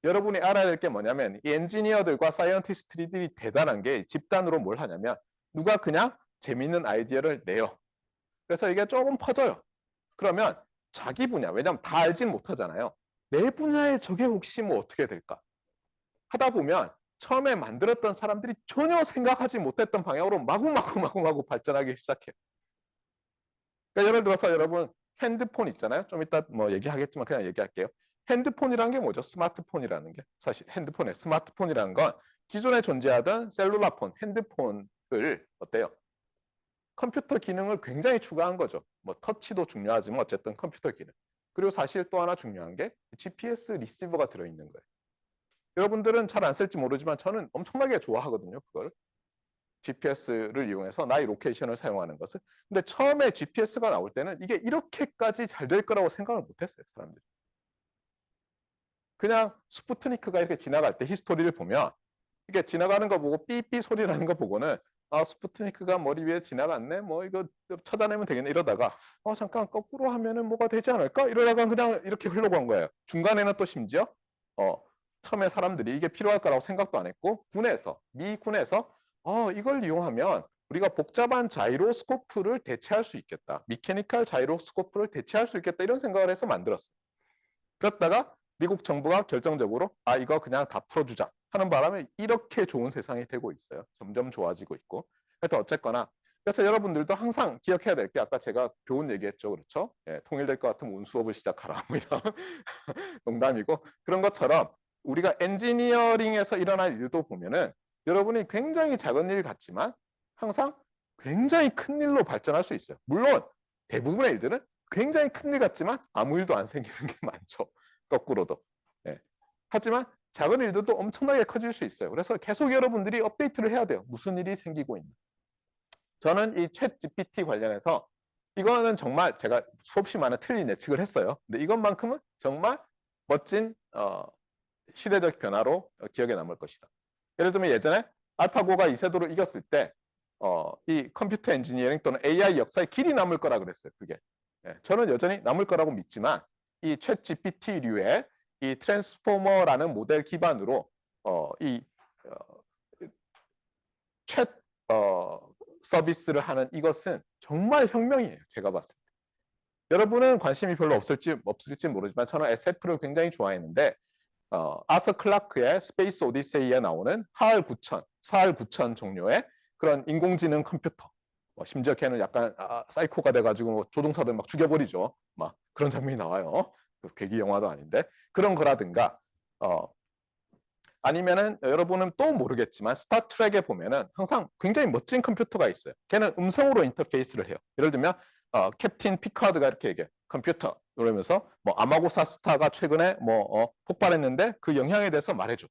여러분이 알아야 될 게 뭐냐면 이 엔지니어들과 사이언티스트들이 대단한 게 집단으로 뭘 하냐면 누가 그냥 재밌는 아이디어를 내요. 그래서 이게 조금 퍼져요. 그러면 자기 분야, 왜냐하면 다 알진 못하잖아요. 내 분야에 저게 혹시 뭐 어떻게 될까? 하다 보면 처음에 만들었던 사람들이 전혀 생각하지 못했던 방향으로 마구마구 발전하기 시작해요. 그러니까 예를 들어서 여러분 핸드폰 있잖아요. 좀 이따 뭐 얘기하겠지만 그냥 얘기할게요. 핸드폰이라는 게 뭐죠? 스마트폰이라는 게. 사실 핸드폰의 스마트폰이라는 건 기존에 존재하던 셀룰라폰, 핸드폰을 어때요? 컴퓨터 기능을 굉장히 추가한 거죠. 뭐 터치도 중요하지만 어쨌든 컴퓨터 기능. 그리고 사실 또 하나 중요한 게 GPS 리시버가 들어있는 거예요. 여러분들은 잘 안 쓸지 모르지만 저는 엄청나게 좋아하거든요. 그걸. GPS를 이용해서 나의 로케이션을 사용하는 것을. 근데 처음에 GPS가 나올 때는 이게 이렇게까지 잘 될 거라고 생각을 못했어요. 사람들이. 그냥 스푸트니크가 이렇게 지나갈 때 히스토리를 보면 이게 지나가는 거 보고 삐삐 소리 나는 거 보고는 스푸트니크가 머리 위에 지나갔네. 뭐 이거 찾아내면 되겠네. 이러다가 잠깐 거꾸로 하면은 뭐가 되지 않을까? 이러다가 그냥 이렇게 흘러간 거예요. 중간에는 또 심지어 처음에 사람들이 이게 필요할 거라고 생각도 안 했고 미 군에서 이걸 이용하면 우리가 복잡한 자이로스코프를 대체할 수 있겠다. 미케니컬 자이로스코프를 대체할 수 있겠다. 이런 생각을 해서 만들었어요. 그랬다가 미국 정부가 결정적으로 이거 그냥 다 풀어주자 하는 바람에 이렇게 좋은 세상이 되고 있어요. 점점 좋아지고 있고. 하여튼 어쨌거나 그래서 여러분들도 항상 기억해야 될 게 아까 제가 교훈 얘기했죠. 그렇죠? 통일될 것 같으면 운수업을 시작하라. 뭐 이런 농담이고 그런 것처럼 우리가 엔지니어링에서 일어날 일도 보면은 여러분이 굉장히 작은 일 같지만 항상 굉장히 큰 일로 발전할 수 있어요. 물론 대부분의 일들은 굉장히 큰 일 같지만 아무 일도 안 생기는 게 많죠. 거꾸로도. 예. 하지만 작은 일들도 엄청나게 커질 수 있어요. 그래서 계속 여러분들이 업데이트를 해야 돼요. 무슨 일이 생기고 있는. 저는 이 챗 GPT 관련해서 이거는 정말 제가 수없이 많은 틀린 예측을 했어요. 근데 이것만큼은 정말 멋진 시대적 변화로 기억에 남을 것이다. 예를 들면 예전에 알파고가 이세돌을 이겼을 때 이 컴퓨터 엔지니어링 또는 AI 역사에 길이 남을 거라 그랬어요. 그게. 예, 저는 여전히 남을 거라고 믿지만 이 챗 GPT류의 이 트랜스포머라는 모델 기반으로 이 챗 서비스를 하는 이것은 정말 혁명이에요. 제가 봤을 때. 여러분은 관심이 별로 없을지 모르지만 저는 SF를 굉장히 좋아했는데 아서 클라크의 스페이스 오디세이에 나오는 하얼 9000, 사할 9000 종류의 그런 인공지능 컴퓨터. 심지어 걔는 약간 사이코가 돼가지고 조종사들 막 죽여버리죠. 막 그런 장면이 나와요. 괴기 영화도 아닌데 그런 거라든가 아니면은 여러분은 또 모르겠지만 스타트rek에 보면은 항상 굉장히 멋진 컴퓨터가 있어요. 걔는 음성으로 인터페이스를 해요. 예를 들면 캡틴 피카드가 이렇게 얘기해요. 컴퓨터 이러면서 뭐 아마고사 스타가 최근에 뭐 폭발했는데 그 영향에 대해서 말해줘.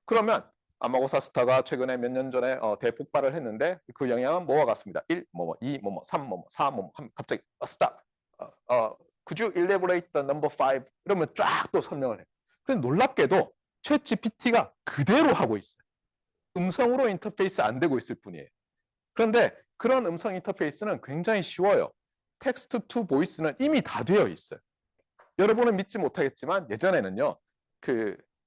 그러면 아마고사 스타가 최근에 몇 년 전에 대폭발을 했는데 그 영향은 뭐와 같습니다. 1, 2, 3, 4, 갑자기 스탑. Could you elaborate the number 5? 이러면 쫙 또 설명을 해요. 근데 놀랍게도 챗 GPT가 그대로 하고 있어요. 음성으로 인터페이스 안 되고 있을 뿐이에요. 그런데 그런 음성 인터페이스는 굉장히 쉬워요. 텍스트 투 보이스는 이미 다 되어 있어요. 여러분은 믿지 못하겠지만 예전에는요.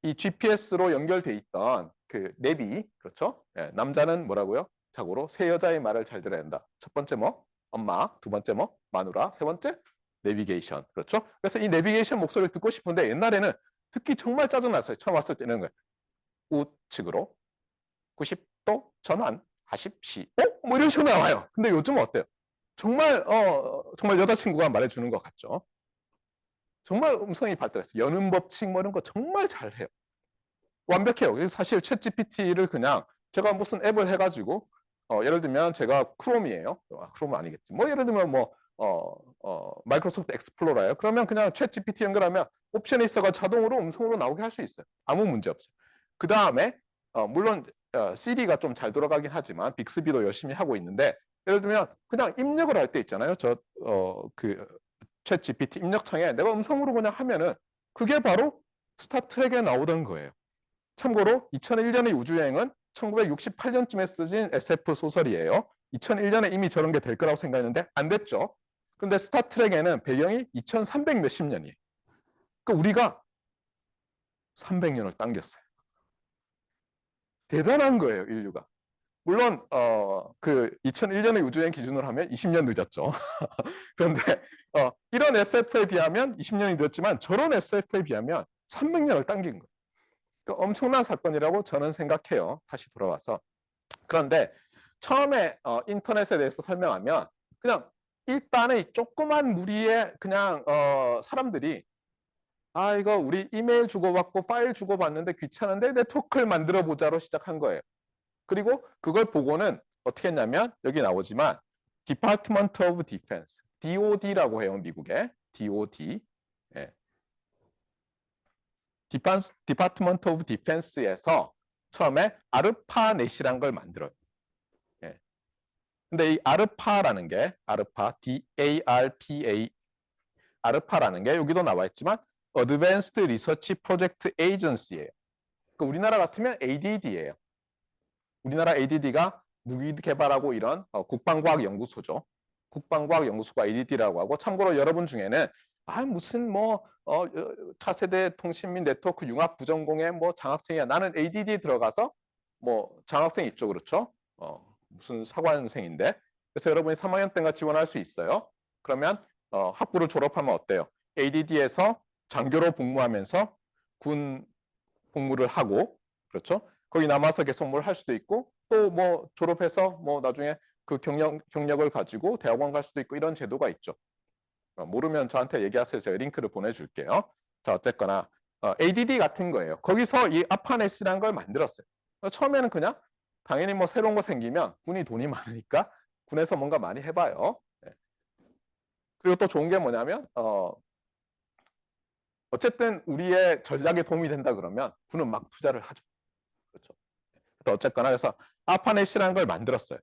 이 GPS로 연결돼 있던 그 내비, 그렇죠? 예, 남자는 뭐라고요? 자고로 세 여자의 말을 잘 들어야 한다. 첫 번째 뭐? 엄마. 두 번째 뭐? 마누라. 세 번째? 내비게이션. 그렇죠? 그래서 이 내비게이션 목소리를 듣고 싶은데 옛날에는 듣기 정말 짜증났어요. 처음 왔을 때는 거예요. 우측으로 90도 전환하십시오. 뭐 이런 식으로 나와요. 근데 요즘은 어때요? 정말 정말 여자친구가 말해주는 것 같죠. 정말 음성이 발달했어요. 연음 법칙 뭐 이런 거 정말 잘해요. 완벽해요. 그래서 사실 챗 GPT를 그냥 제가 무슨 앱을 해가지고 예를 들면 제가 크롬이에요. 크롬은 아니겠지. 뭐 예를 들면 뭐 마이크로소프트 엑스플로러예요. 그러면 그냥 챗 GPT 연결하면 옵션이 있어가 자동으로 음성으로 나오게 할 수 있어요. 아무 문제 없어요. 그 다음에 물론 시리가 좀 잘 돌아가긴 하지만 빅스비도 열심히 하고 있는데 예를 들면 그냥 입력을 할 때 있잖아요. 챗 GPT 입력창에 내가 음성으로 그냥 하면은 그게 바로 스타트rek에 나오던 거예요. 참고로 2001년의 우주여행은 1968년쯤에 쓰진 SF 소설이에요. 2001년에 이미 저런 게 될 거라고 생각했는데 안 됐죠. 그런데 스타트rek에는 배경이 2300 몇십 년이에요. 그러니까 우리가 300년을 당겼어요. 대단한 거예요, 인류가. 물론 2001년의 우주여행 기준으로 하면 20년 늦었죠. 그런데 이런 SF에 비하면 20년이 늦었지만 저런 SF에 비하면 300년을 당긴 거예요. 그러니까 엄청난 사건이라고 저는 생각해요. 다시 돌아와서. 그런데 처음에 인터넷에 대해서 설명하면 그냥 일단의 조그만 무리의 그냥 사람들이 이거 우리 이메일 주고받고 파일 주고받는데 귀찮은데 네트워크를 만들어 보자로 시작한 거예요. 그리고 그걸 보고는 어떻게 했냐면 여기 나오지만 Department of Defense, DOD라고 해요. 미국의 DOD. 예. Department of Defense에서 처음에 아르파넷이라는 걸 만들어요. 예. 근데 이 아르파라는 게 아르파, DARPA 아르파라는 게 여기도 나와 있지만 Advanced Research Project Agency예요. 그러니까 우리나라 같으면 ADD예요. 우리나라 ADD가 무기 개발하고 이런 국방과학연구소죠. 국방과학연구소가 ADD라고 하고 참고로 여러분 중에는 무슨 차세대 통신 및 네트워크 융합 부전공의 장학생이야. 나는 ADD 들어가서 장학생 있죠, 그렇죠? 무슨 사관생인데. 그래서 여러분이 3학년 때가 지원할 수 있어요. 그러면 학부를 졸업하면 어때요? ADD에서 장교로 복무하면서 군 복무를 하고, 그렇죠? 거기 남아서 계속 뭘 할 수도 있고 또 졸업해서 나중에 그 경력을 가지고 대학원 갈 수도 있고 이런 제도가 있죠. 모르면 저한테 얘기하세요. 제가 링크를 보내줄게요. 자, 어쨌거나 ADD 같은 거예요. 거기서 이 아파넷이라는 걸 만들었어요. 처음에는 그냥 당연히 뭐 새로운 거 생기면 군이 돈이 많으니까 군에서 뭔가 많이 해봐요. 네. 그리고 또 좋은 게 뭐냐면 어쨌든 우리의 전략에 도움이 된다 그러면 군은 막 투자를 하죠. 그렇죠. 어쨌거나 그래서 아파넷이라는 걸 만들었어요.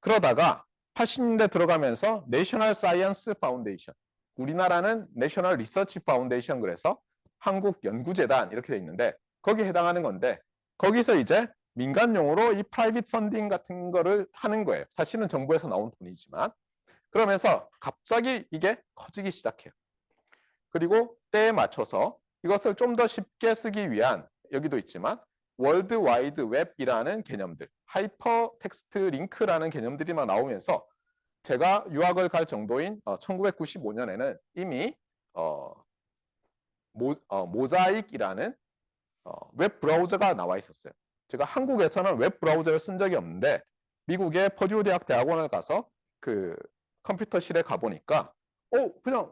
그러다가 80년대 들어가면서 내셔널 사이언스 파운데이션, 우리나라는 내셔널 리서치 파운데이션 그래서 한국연구재단 이렇게 돼 있는데 거기에 해당하는 건데 거기서 이제 민간용으로 이 프라이빗 펀딩 같은 거를 하는 거예요. 사실은 정부에서 나온 돈이지만 그러면서 갑자기 이게 커지기 시작해요. 그리고 때에 맞춰서 이것을 좀 더 쉽게 쓰기 위한 여기도 있지만 월드 와이드 웹이라는 개념들, 하이퍼 텍스트 링크라는 개념들이 막 나오면서 제가 유학을 갈 정도인 1995년에는 이미 모자익이라는 웹 브라우저가 나와 있었어요. 제가 한국에서는 웹 브라우저를 쓴 적이 없는데 미국의 퍼듀 대학 대학원을 가서 그 컴퓨터실에 가보니까 그냥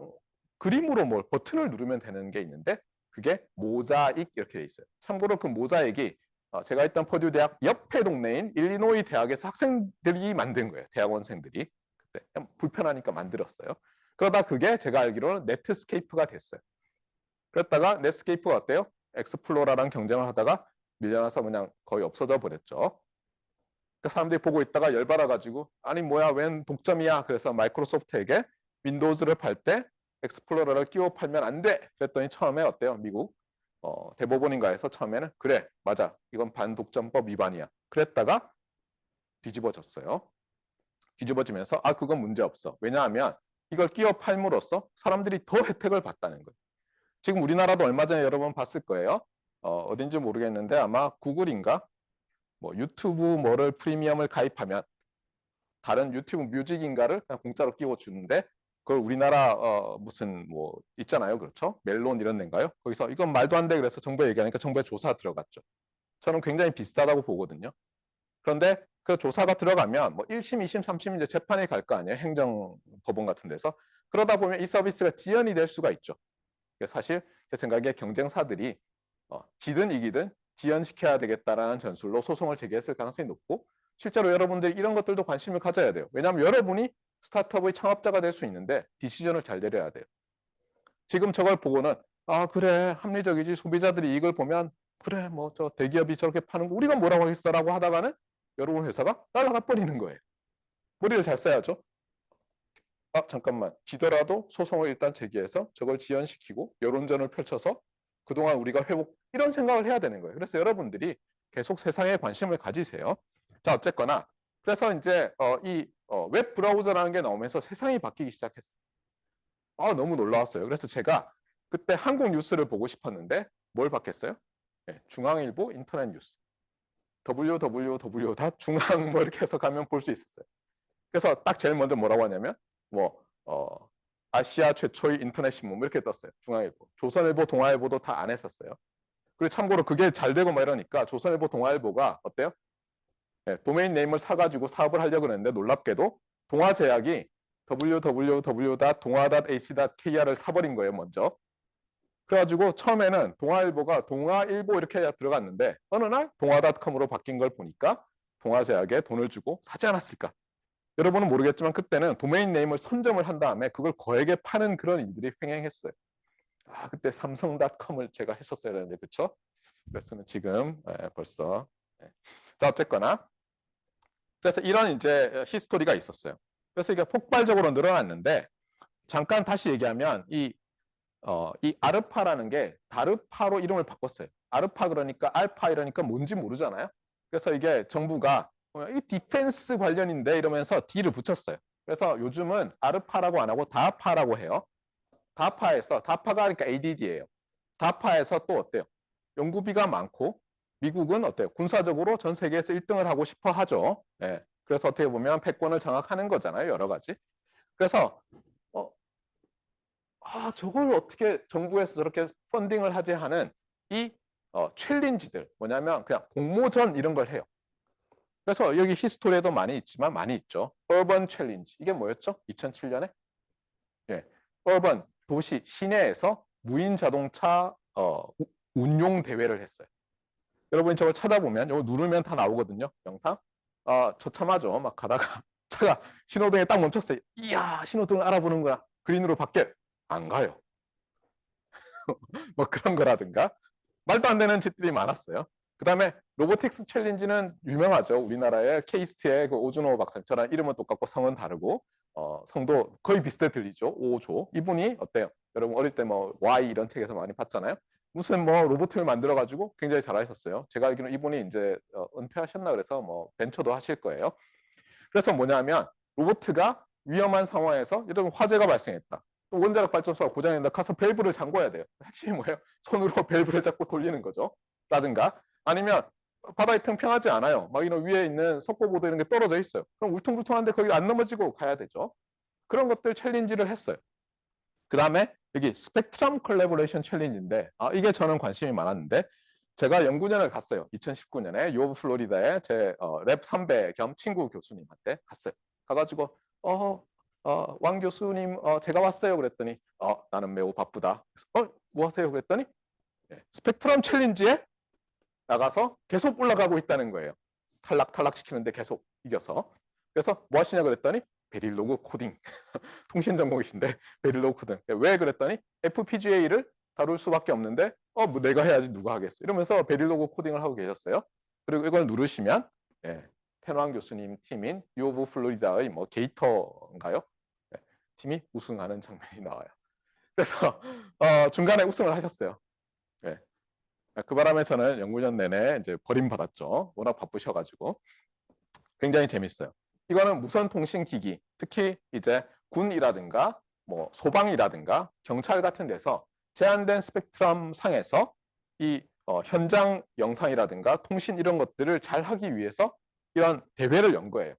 그림으로 뭘 버튼을 누르면 되는 게 있는데 그게 모자익 이렇게 돼 있어요. 참고로 그 모자익이 제가 있던 퍼듀 대학 옆에 동네인 일리노이 대학에서 학생들이 만든 거예요. 대학원생들이. 그때 불편하니까 만들었어요. 그러다 그게 제가 알기로는 네트스케이프가 됐어요. 그랬다가 넷스케이프가 어때요? 엑스플로러랑 경쟁을 하다가 밀려나서 그냥 거의 없어져 버렸죠. 그러니까 사람들이 보고 있다가 열받아가지고 아니 뭐야 웬 독점이야. 그래서 마이크로소프트에게 윈도우즈를 팔 때 엑스플로러를 끼워 팔면 안 돼. 그랬더니 처음에 어때요? 미국 대법원인가에서 처음에는 그래 맞아 이건 반독점법 위반이야. 그랬다가 뒤집어졌어요. 뒤집어지면서 그건 문제 없어. 왜냐하면 이걸 끼워 팔므로써 사람들이 더 혜택을 받다는 거예요. 지금 우리나라도 얼마 전에 여러분 봤을 거예요. 어딘지 모르겠는데 아마 구글인가 뭐 유튜브 뭐를 프리미엄을 가입하면 다른 유튜브 뮤직인가를 그냥 공짜로 끼워주는데 그걸 우리나라 무슨 뭐 있잖아요. 그렇죠? 멜론 이런 데인가요? 거기서 이건 말도 안 돼 그래서 정부에 얘기하니까 정부에 조사 들어갔죠. 저는 굉장히 비슷하다고 보거든요. 그런데 그 조사가 들어가면 뭐 1심, 2심, 3심 이제 재판에 갈 거 아니에요. 행정법원 같은 데서. 그러다 보면 이 서비스가 지연이 될 수가 있죠. 사실 제 생각에 경쟁사들이 지든 이기든 지연시켜야 되겠다라는 전술로 소송을 제기했을 가능성이 높고 실제로 여러분들이 이런 것들도 관심을 가져야 돼요. 왜냐하면 여러분이 스타트업의 창업자가 될 수 있는데 디시전을 잘 내려야 돼요. 지금 저걸 보고는 그래 합리적이지 소비자들이 이걸 보면 그래 뭐 저 대기업이 저렇게 파는 거 우리가 뭐라고 하겠어라고 하다가는 여러분 회사가 날아가 버리는 거예요. 머리를 잘 써야죠. 잠깐만 지더라도 소송을 일단 제기해서 저걸 지연시키고 여론전을 펼쳐서 그동안 우리가 회복 이런 생각을 해야 되는 거예요. 그래서 여러분들이 계속 세상에 관심을 가지세요. 자 어쨌거나 그래서 이제 이 웹 브라우저라는 게 나오면서 세상이 바뀌기 시작했어요. 너무 놀라웠어요. 그래서 제가 그때 한국 뉴스를 보고 싶었는데 뭘 봤겠어요? 네, 중앙일보 인터넷 뉴스 www.중앙 뭐 이렇게 해서 가면 볼 수 있었어요. 그래서 딱 제일 먼저 뭐라고 하냐면 아시아 최초의 인터넷 신문 이렇게 떴어요. 중앙일보, 조선일보, 동아일보도 다 안 했었어요. 그리고 참고로 그게 잘 되고 막 이러니까 조선일보, 동아일보가 어때요? 네, 도메인 네임을 사가지고 사업을 하려고 했는데 놀랍게도 동아제약이 www.동아.ac.kr을 사버린 거예요, 먼저. 그래가지고 처음에는 동아일보가 동아일보 이렇게 들어갔는데 어느 날 동아.com으로 바뀐 걸 보니까 동아제약에 돈을 주고 사지 않았을까? 여러분은 모르겠지만 그때는 도메인 네임을 선점을 한 다음에 그걸 거액에 파는 그런 일들이 횡행했어요. 그때 삼성닷컴을 제가 했었어야 되는데 그렇죠? 그랬으면 지금 벌써 자 어쨌거나 그래서 이런 이제 히스토리가 있었어요. 그래서 이게 폭발적으로 늘어났는데 잠깐 다시 얘기하면 이 아르파라는 게 다르파로 이름을 바꿨어요. 아르파 그러니까 알파 이러니까 뭔지 모르잖아요. 그래서 이게 정부가 이 디펜스 관련인데 이러면서 D를 붙였어요. 그래서 요즘은 아르파라고 안 하고 다파라고 해요. 다파가 그러니까 ADD예요. 다파에서 또 어때요? 연구비가 많고 미국은 어때요? 군사적으로 전 세계에서 1등을 하고 싶어 하죠. 네. 그래서 어떻게 보면 패권을 장악하는 거잖아요. 여러 가지. 그래서 저걸 어떻게 정부에서 저렇게 펀딩을 하지 하는 이 챌린지들 뭐냐면 그냥 공모전 이런 걸 해요. 그래서 여기 히스토리에도 많이 있지만 많이 있죠. 어번 챌린지 이게 뭐였죠? 2007년에 어번 도시 시내에서 무인 자동차 운용 대회를 했어요. 여러분이 저걸 찾아보면 이거 누르면 다 나오거든요. 영상. 처참하죠. 막 가다가 차가 신호등에 딱 멈췄어요. 이야, 신호등을 알아보는구나. 그린으로 바뀌어. 안 가요. 뭐 그런 거라든가 말도 안 되는 짓들이 많았어요. 그다음에 로보틱스 챌린지는 유명하죠. 우리나라의 케이스트의 그 오준호 박사님, 저랑 이름은 똑같고 성은 다르고 성도 거의 비슷해 들리죠. 오조. 이분이 어때요? 여러분 어릴 때 뭐 Y 이런 책에서 많이 봤잖아요. 무슨 뭐 로봇을 만들어 가지고 굉장히 잘하셨어요. 제가 알기로는 이분이 이제 은퇴하셨나 그래서 뭐 벤처도 하실 거예요. 그래서 뭐냐면 로봇가 위험한 상황에서 이런 화재가 발생했다. 또 원자력 발전소가 고장이 났다. 가서 밸브를 잠궈야 돼요. 핵심이 뭐예요? 손으로 밸브를 잡고 돌리는 거죠. 라든가 아니면 바다에 평평하지 않아요. 막 이런 위에 있는 석고보드 이런 게 떨어져 있어요. 그럼 울퉁불퉁한데 거기 안 넘어지고 가야 되죠. 그런 것들 챌린지를 했어요. 그 다음에 여기 스펙트럼 컬래버레이션 챌린지인데 이게 저는 관심이 많았는데 제가 연구년을 갔어요. 2019년에 유오브 플로리다에 제 랩 선배 겸 친구 교수님한테 갔어요. 가가지고 왕 교수님 제가 왔어요 그랬더니 나는 매우 바쁘다. 뭐 하세요 그랬더니 스펙트럼 챌린지에 나가서 계속 올라가고 있다는 거예요. 탈락 시키는데 계속 이겨서. 그래서 뭐 하시냐 그랬더니 베릴로그 코딩. 통신 전공이신데 베릴로그 코딩. 왜 그랬더니 FPGA를 다룰 수밖에 없는데 뭐 내가 해야지 누가 하겠어. 이러면서 베릴로그 코딩을 하고 계셨어요. 그리고 이걸 누르시면 텐왕 교수님 팀인 U 오브 플로리다의 뭐 게이터인가요? 팀이 우승하는 장면이 나와요. 그래서 중간에 우승을 하셨어요. 그 바람에 저는 연구년 내내 이제 버림받았죠. 워낙 바쁘셔가지고 굉장히 재밌어요. 이거는 무선 통신 기기, 특히 이제 군이라든가 뭐 소방이라든가 경찰 같은 데서 제한된 스펙트럼 상에서 이 현장 영상이라든가 통신 이런 것들을 잘 하기 위해서 이런 대회를 연 거예요.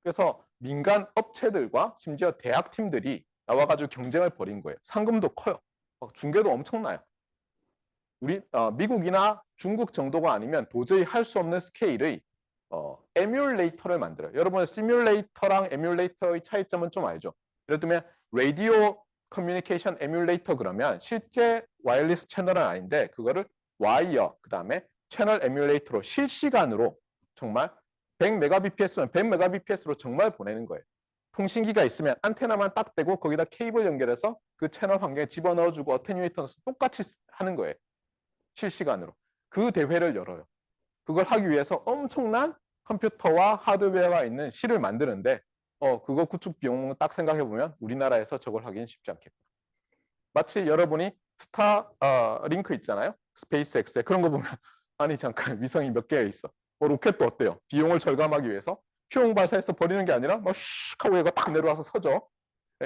그래서 민간 업체들과 심지어 대학 팀들이 나와가지고 경쟁을 벌인 거예요. 상금도 커요. 중계도 엄청나요. 미국이나 중국 정도가 아니면 도저히 할 수 없는 스케일의 에뮬레이터를 만들어요. 여러분 시뮬레이터랑 에뮬레이터의 차이점은 좀 알죠? 예를 들면 라디오 커뮤니케이션 에뮬레이터 그러면 실제 와이어리스 채널은 아닌데 그거를 와이어 그다음에 채널 에뮬레이터로 실시간으로 정말 100mbps면 100mbps로 정말 보내는 거예요. 통신기가 있으면 안테나만 딱 대고 거기다 케이블 연결해서 그 채널 환경에 집어넣어주고 어테뉴에이터는 똑같이 하는 거예요. 실시간으로. 그 대회를 열어요. 그걸 하기 위해서 엄청난 컴퓨터와 하드웨어가 있는 실을 만드는데 그거 구축 비용 딱 생각해 보면 우리나라에서 저걸 하기는 쉽지 않겠다. 마치 여러분이 스타 링크 있잖아요. 스페이스X에 그런 거 보면 아니 잠깐 위성이 몇 개가 있어. 로켓도 어때요? 비용을 절감하기 위해서 휴용 발사해서 버리는 게 아니라 막 슉 하고 얘가 딱 내려와서 서죠.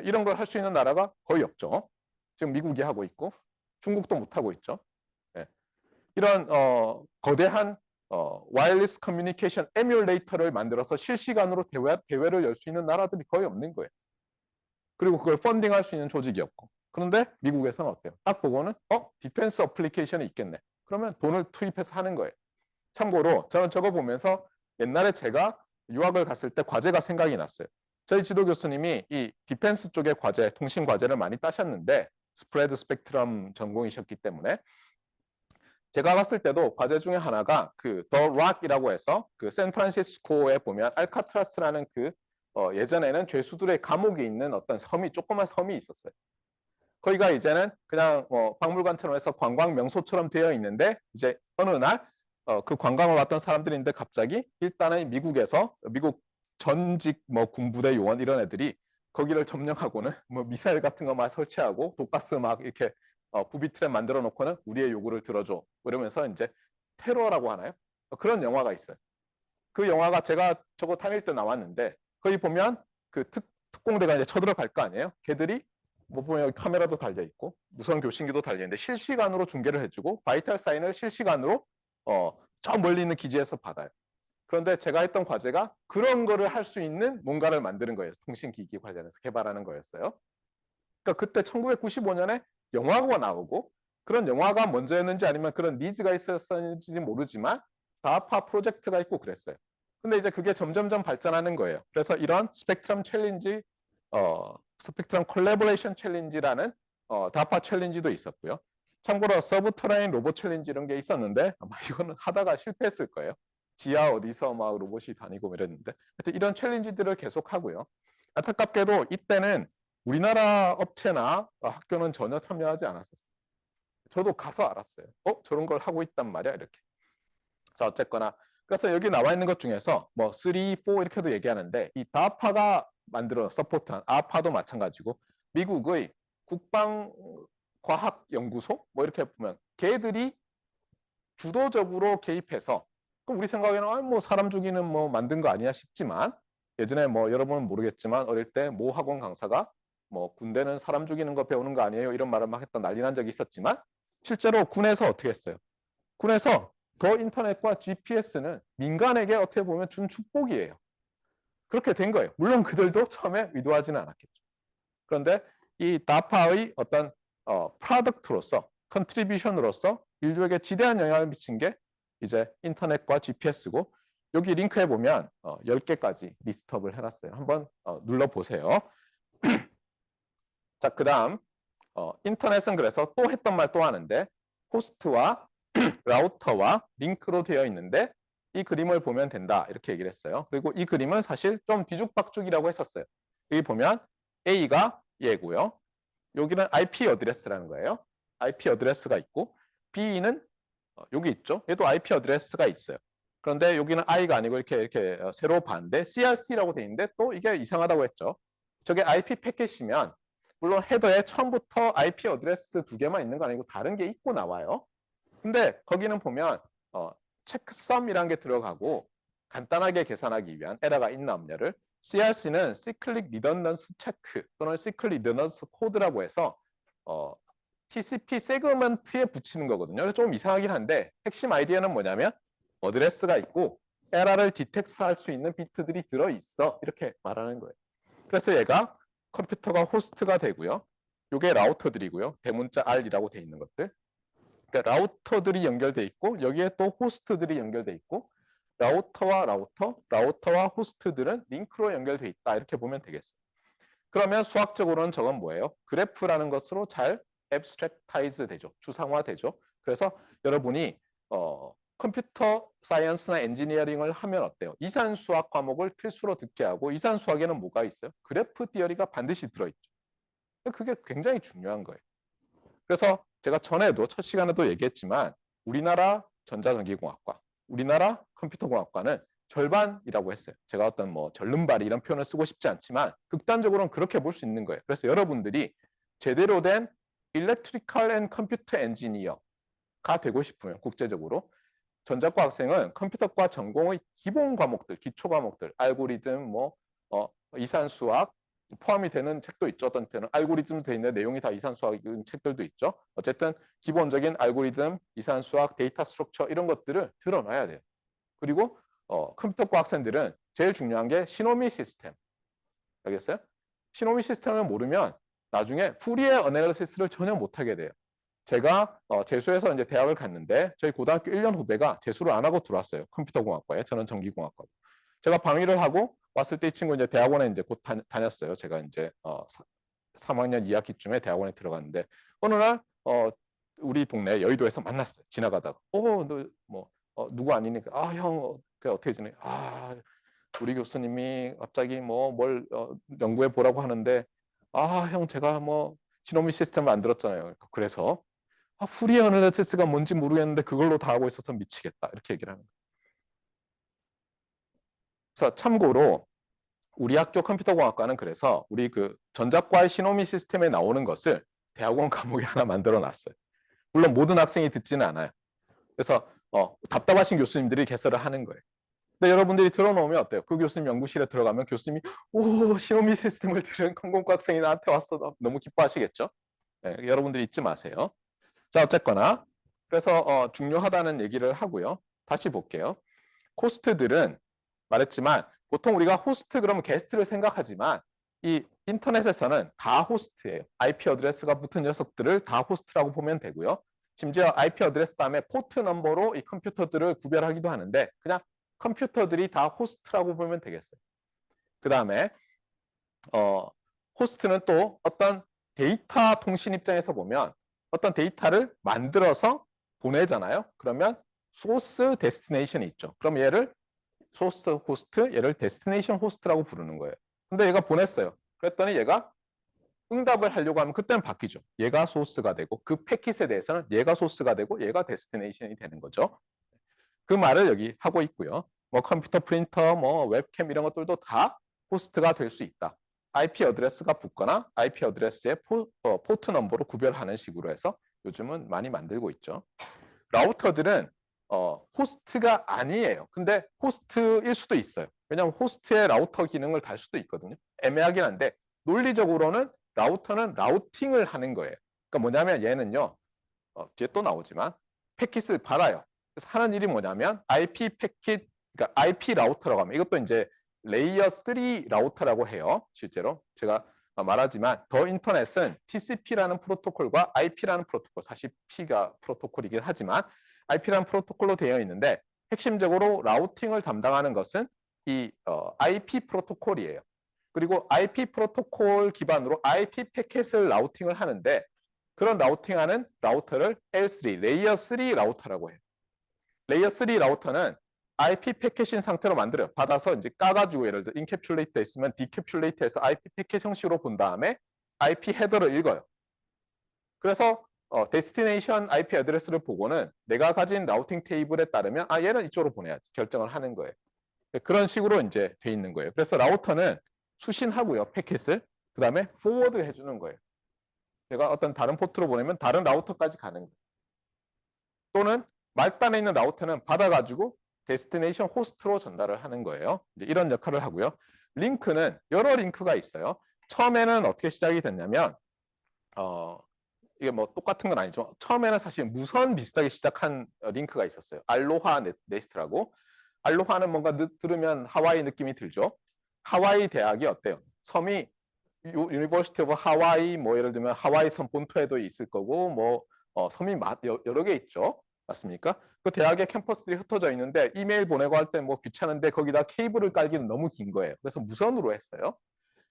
이런 걸 할 수 있는 나라가 거의 없죠. 지금 미국이 하고 있고 중국도 못 하고 있죠. 이런 거대한 와이어리스 커뮤니케이션 에뮬레이터를 만들어서 실시간으로 대회를 열 수 있는 나라들이 거의 없는 거예요. 그리고 그걸 펀딩할 수 있는 조직이 없고. 그런데 미국에서는 어때요? 딱 보고는 디펜스 어플리케이션이 있겠네. 그러면 돈을 투입해서 하는 거예요. 참고로 저는 저거 보면서 옛날에 제가 유학을 갔을 때 과제가 생각이 났어요. 저희 지도 교수님이 이 디펜스 쪽의 과제, 통신 과제를 많이 따셨는데 스프레드 스펙트럼 전공이셨기 때문에 제가 봤을 때도 과제 중에 하나가 그 더 락이라고 해서 그 샌프란시스코에 보면 알카트라스라는 그 예전에는 죄수들의 감옥이 있는 어떤 섬이 조그만 섬이 있었어요. 거기가 이제는 그냥 박물관처럼 해서 관광 명소처럼 되어 있는데 이제 어느 날 그 관광을 왔던 사람들인데 갑자기 일단은 미국에서 미국 전직 뭐 군부대 요원 이런 애들이 거기를 점령하고는 뭐 미사일 같은 거 막 설치하고 독가스 막 이렇게 부비트랩 만들어 놓고는 우리의 요구를 들어줘 이러면서 이제 테러라고 하나요? 그런 영화가 있어요. 그 영화가 제가 저거 다닐 때 나왔는데 거기 보면 그 특공대가 이제 쳐들어갈 거 아니에요? 걔들이 뭐 보면 카메라도 달려 있고 무선 교신기도 달려 있는데 실시간으로 중계를 해주고 바이탈 사인을 실시간으로 저 멀리 있는 기지에서 받아요. 그런데 제가 했던 과제가 그런 거를 할 수 있는 뭔가를 만드는 거예요. 통신기기 관련해서 개발하는 거였어요. 그러니까 그때 1995년에 영화가 나오고 그런 영화가 먼저였는지 아니면 그런 니즈가 있었는지 모르지만 다파 프로젝트가 있고 그랬어요. 근데 이제 그게 점점점 발전하는 거예요. 그래서 이런 스펙트럼 챌린지, 스펙트럼 콜래보레이션 챌린지라는 다파 챌린지도 있었고요. 참고로 서브터레인 로봇 챌린지 이런 게 있었는데 아마 이거는 하다가 실패했을 거예요. 지하 어디서 막 로봇이 다니고 이랬는데 하여튼 이런 챌린지들을 계속 하고요. 안타깝게도 이때는 우리나라 업체나 학교는 전혀 참여하지 않았었어요. 저도 가서 알았어요. 저런 걸 하고 있단 말이야 이렇게. 자 어쨌거나 그래서 여기 나와 있는 것 중에서 뭐 3, 4 이렇게도 얘기하는데 이 DARPA가 만들어 서포트한 아파도 마찬가지고 미국의 국방과학연구소 뭐 이렇게 보면 걔들이 주도적으로 개입해서 우리 생각에는 뭐 사람 죽이는 뭐 만든 거 아니야 싶지만 예전에 뭐 여러분은 모르겠지만 어릴 때 모 학원 강사가 뭐 군대는 사람 죽이는 거 배우는 거 아니에요 이런 말을 막 했던 난리 난 적이 있었지만 실제로 군에서 어떻게 했어요? 군에서 더 인터넷과 GPS는 민간에게 어떻게 보면 준 축복이에요. 그렇게 된 거예요. 물론 그들도 처음에 의도하지는 않았겠죠. 그런데 이 DARPA의 어떤 프로덕트로서 컨트리뷰션으로서 인류에게 지대한 영향을 미친 게 이제 인터넷과 GPS고 여기 링크에 보면 10개까지 리스트업을 해놨어요. 한번 눌러보세요. 자, 그 다음 인터넷은 그래서 또 했던 말 또 하는데 호스트와 라우터와 링크로 되어 있는데 이 그림을 보면 된다 이렇게 얘기를 했어요. 그리고 이 그림은 사실 좀 뒤죽박죽이라고 했었어요. 여기 보면 A가 얘고요. 여기는 IP 어드레스라는 거예요. IP 어드레스가 있고 B는 여기 있죠. 얘도 IP 어드레스가 있어요. 그런데 여기는 I가 아니고 이렇게 세로 반대 CRC라고 돼 있는데 또 이게 이상하다고 했죠. 저게 IP 패킷이면 물론 헤더에 처음부터 IP 어드레스 2개만 있는 거 아니고 다른 게 있고 나와요. 근데 거기는 보면 체크썸이라는 게 들어가고 간단하게 계산하기 위한 에러가 있나 없냐를 CRC는 Cyclic Redundance Check 또는 Cyclic Redundance Code라고 해서 TCP 세그먼트에 붙이는 거거든요. 그래서 좀 이상하긴 한데 핵심 아이디어는 뭐냐면 어드레스가 있고 에러를 디텍트할 수 있는 비트들이 들어있어 이렇게 말하는 거예요. 그래서 얘가 컴퓨터가 호스트가 되고요. 이게 라우터들이고요. 대문자 R이라고 돼 있는 것들. 그러니까 라우터들이 연결돼 있고 여기에 또 호스트들이 연결돼 있고 라우터와 라우터와 호스트들은 링크로 연결돼 있다 이렇게 보면 되겠어요. 그러면 수학적으로는 저건 뭐예요? 그래프라는 것으로 잘 앱스트랙타이즈 되죠. 추상화 되죠. 그래서 여러분이 컴퓨터 사이언스나 엔지니어링을 하면 어때요? 이산수학 과목을 필수로 듣게 하고 이산수학에는 뭐가 있어요? 그래프 티어리가 반드시 들어있죠. 그게 굉장히 중요한 거예요. 그래서 제가 전에도 첫 시간에도 얘기했지만 우리나라 전자전기공학과, 우리나라 컴퓨터공학과는 절반이라고 했어요. 제가 어떤 뭐 절름발이 이런 표현을 쓰고 싶지 않지만 극단적으로는 그렇게 볼 수 있는 거예요. 그래서 여러분들이 제대로 된 일렉트리컬 앤 컴퓨터 엔지니어가 되고 싶으면 국제적으로 전자과 학생은 컴퓨터과 전공의 기본 과목들, 기초 과목들, 알고리즘, 이산수학 포함이 되는 책도 있죠. 어떤 때는 알고리즘 돼 있는 내용이 다 이산수학인 책들도 있죠. 어쨌든 기본적인 알고리즘, 이산수학, 데이터 스트럭처 이런 것들을 드러놔야 돼요. 그리고 컴퓨터과 학생들은 제일 중요한 게 시노미 시스템. 알겠어요? 시노미 시스템을 모르면 나중에 푸리에 어널리시스를 전혀 못하게 돼요. 제가 재수해서 이제 대학을 갔는데 저희 고등학교 1년 후배가 재수를 안 하고 들어왔어요. 컴퓨터공학과에. 저는 전기공학과고. 제가 방위를 하고 왔을 때 이 친구 이제 대학원에 이제 곧 다녔어요. 제가 이제 3학년 2학기쯤에 대학원에 들어갔는데 어느 날 우리 동네 여의도에서 만났어요. 지나가다가 너 뭐 누구 아니니까 형 그 어떻게 지내? 우리 교수님이 갑자기 뭐 뭘 연구해 보라고 하는데 형 제가 뭐 시노미 시스템을 만들었잖아요. 그래서 후리에 어널리시스가 뭔지 모르겠는데 그걸로 다 하고 있어서 미치겠다 이렇게 얘기를 하는 거예요. 그래서 참고로 우리 학교 컴퓨터공학과는 그래서 우리 그 전자과의 시노미 시스템에 나오는 것을 대학원 과목에 하나 만들어 놨어요. 물론 모든 학생이 듣지는 않아요. 그래서 답답하신 교수님들이 개설을 하는 거예요. 근데 여러분들이 들어놓으면 어때요? 그 교수님 연구실에 들어가면 교수님이 시노미 시스템을 들은 컴공과 학생이 나한테 왔어. 너무 기뻐하시겠죠? 네, 여러분들이 잊지 마세요. 자, 어쨌거나 그래서 중요하다는 얘기를 하고요. 다시 볼게요. 호스트들은 말했지만 보통 우리가 호스트 그러면 게스트를 생각하지만 이 인터넷에서는 다 호스트예요. IP 어드레스가 붙은 녀석들을 다 호스트라고 보면 되고요. 심지어 IP 어드레스 다음에 포트 넘버로 이 컴퓨터들을 구별하기도 하는데 그냥 컴퓨터들이 다 호스트라고 보면 되겠어요. 그 다음에 호스트는 또 어떤 데이터 통신 입장에서 보면 어떤 데이터를 만들어서 보내잖아요. 그러면 소스 데스티네이션이 있죠. 그럼 얘를 소스 호스트, 얘를 데스티네이션 호스트라고 부르는 거예요. 근데 얘가 보냈어요. 그랬더니 얘가 응답을 하려고 하면 그때는 바뀌죠. 얘가 소스가 되고 그 패킷에 대해서는 얘가 소스가 되고 얘가 데스티네이션이 되는 거죠. 그 말을 여기 하고 있고요. 뭐 컴퓨터 프린터, 뭐 웹캠 이런 것들도 다 호스트가 될 수 있다. IP 어드레스가 붙거나 IP 어드레스의 포트 넘버로 구별하는 식으로 해서 요즘은 많이 만들고 있죠. 라우터들은 호스트가 아니에요. 근데 호스트일 수도 있어요. 왜냐하면 호스트에 라우터 기능을 달 수도 있거든요. 애매하긴 한데 논리적으로는 라우터는 라우팅을 하는 거예요. 그러니까 뭐냐면 얘는요. 뒤에 또 나오지만 패킷을 받아요. 그래서 하는 일이 뭐냐면 IP 패킷, 그러니까 IP 라우터라고 하면 이것도 이제 레이어 3 라우터라고 해요. 실제로 제가 말하지만 더 인터넷은 TCP라는 프로토콜과 IP라는 프로토콜, 사실 P가 프로토콜이긴 하지만 IP라는 프로토콜로 되어 있는데 핵심적으로 라우팅을 담당하는 것은 이 IP 프로토콜이에요. 그리고 IP 프로토콜 기반으로 IP 패킷을 라우팅을 하는데 그런 라우팅하는 라우터를 L3, 레이어 3 라우터라고 해요. 레이어 3 라우터는 IP 패킷인 상태로 만들어요. 받아서 이제 까가지고 예를 들어 인캡슐레이트 있으면 디캡슐레이트해서 IP 패킷 형식으로 본 다음에 IP 헤더를 읽어요. 그래서 데스티네이션 IP 어드레스를 보고는 내가 가진 라우팅 테이블에 따르면 얘는 이쪽으로 보내야지 결정을 하는 거예요. 그런 식으로 이제 돼 있는 거예요. 그래서 라우터는 수신하고요, 패킷을. 그 다음에 포워드 해주는 거예요. 내가 어떤 다른 포트로 보내면 다른 라우터까지 가는 거예요. 또는 말단에 있는 라우터는 받아가지고 데스티네이션 호스트로 전달을 하는 거예요. 이제 이런 역할을 하고요. 링크는 여러 링크가 있어요. 처음에는 어떻게 시작이 됐냐면 이게 뭐 똑같은 건 아니지만 처음에는 사실 무선 비슷하게 시작한 링크가 있었어요. 알로하 네스트라고. 알로하는 뭔가 들으면 하와이 느낌이 들죠. 하와이 대학이 어때요? 섬이 유니버시티 오브 하와이, 뭐 예를 들면 하와이 섬 본토에도 있을 거고 뭐 섬이 여러 개 있죠. 맞습니까? 그 대학의 캠퍼스들이 흩어져 있는데 이메일 보내고 할 때 뭐 귀찮은데 거기다 케이블을 깔기는 너무 긴 거예요. 그래서 무선으로 했어요.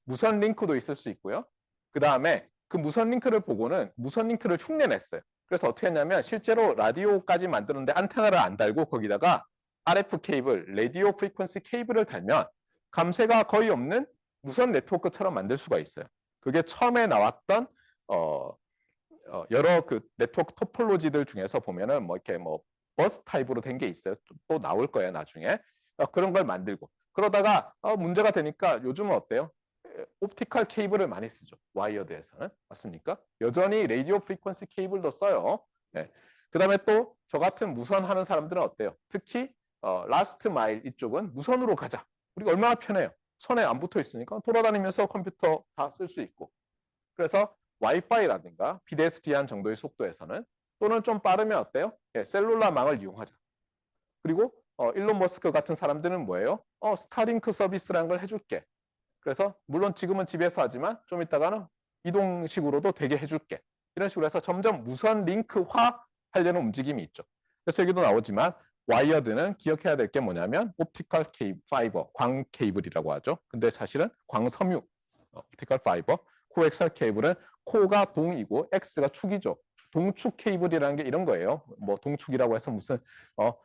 무선 링크도 있을 수 있고요. 그 다음에 그 무선 링크를 보고는 무선 링크를 흉내냈어요. 그래서 어떻게 했냐면 실제로 라디오까지 만드는데 안테나를 안 달고 거기다가 RF 케이블, 라디오 프리퀀시 케이블을 달면 감쇄가 거의 없는 무선 네트워크처럼 만들 수가 있어요. 그게 처음에 나왔던 여러 그 네트워크 토폴로지들 중에서 보면은 뭐 이렇게 뭐 버스 타입으로 된 게 있어요. 또 나올 거예요, 나중에. 그런 걸 만들고. 그러다가 문제가 되니까 요즘은 어때요? 옵티컬 케이블을 많이 쓰죠. 와이어드에서는. 맞습니까? 여전히 라디오 프리퀀시 케이블도 써요. 네. 그다음에 또 저 같은 무선 하는 사람들은 어때요? 특히 라스트 마일 이쪽은 무선으로 가자. 우리가 얼마나 편해요. 손에 안 붙어 있으니까 돌아다니면서 컴퓨터 다 쓸 수 있고. 그래서 와이파이라든가 비데스티안 정도의 속도에서는 또는 좀 빠르면 어때요? 셀룰라망을 이용하자. 그리고 일론 머스크 같은 사람들은 뭐예요? 스타링크 서비스라는 걸 해줄게. 그래서 물론 지금은 집에서 하지만 좀 이따가는 이동식으로도 되게 해줄게. 이런 식으로 해서 점점 무선 링크화 하려는 움직임이 있죠. 그래서 여기도 나오지만 와이어드는 기억해야 될 게 뭐냐면 옵티컬 파이버, 광 케이블이라고 하죠. 근데 사실은 광섬유, 옵티컬 파이버, 코엑셀 케이블은 코가 동이고 X가 축이죠. 동축 케이블이라는 게 이런 거예요. 뭐 동축이라고 해서 무슨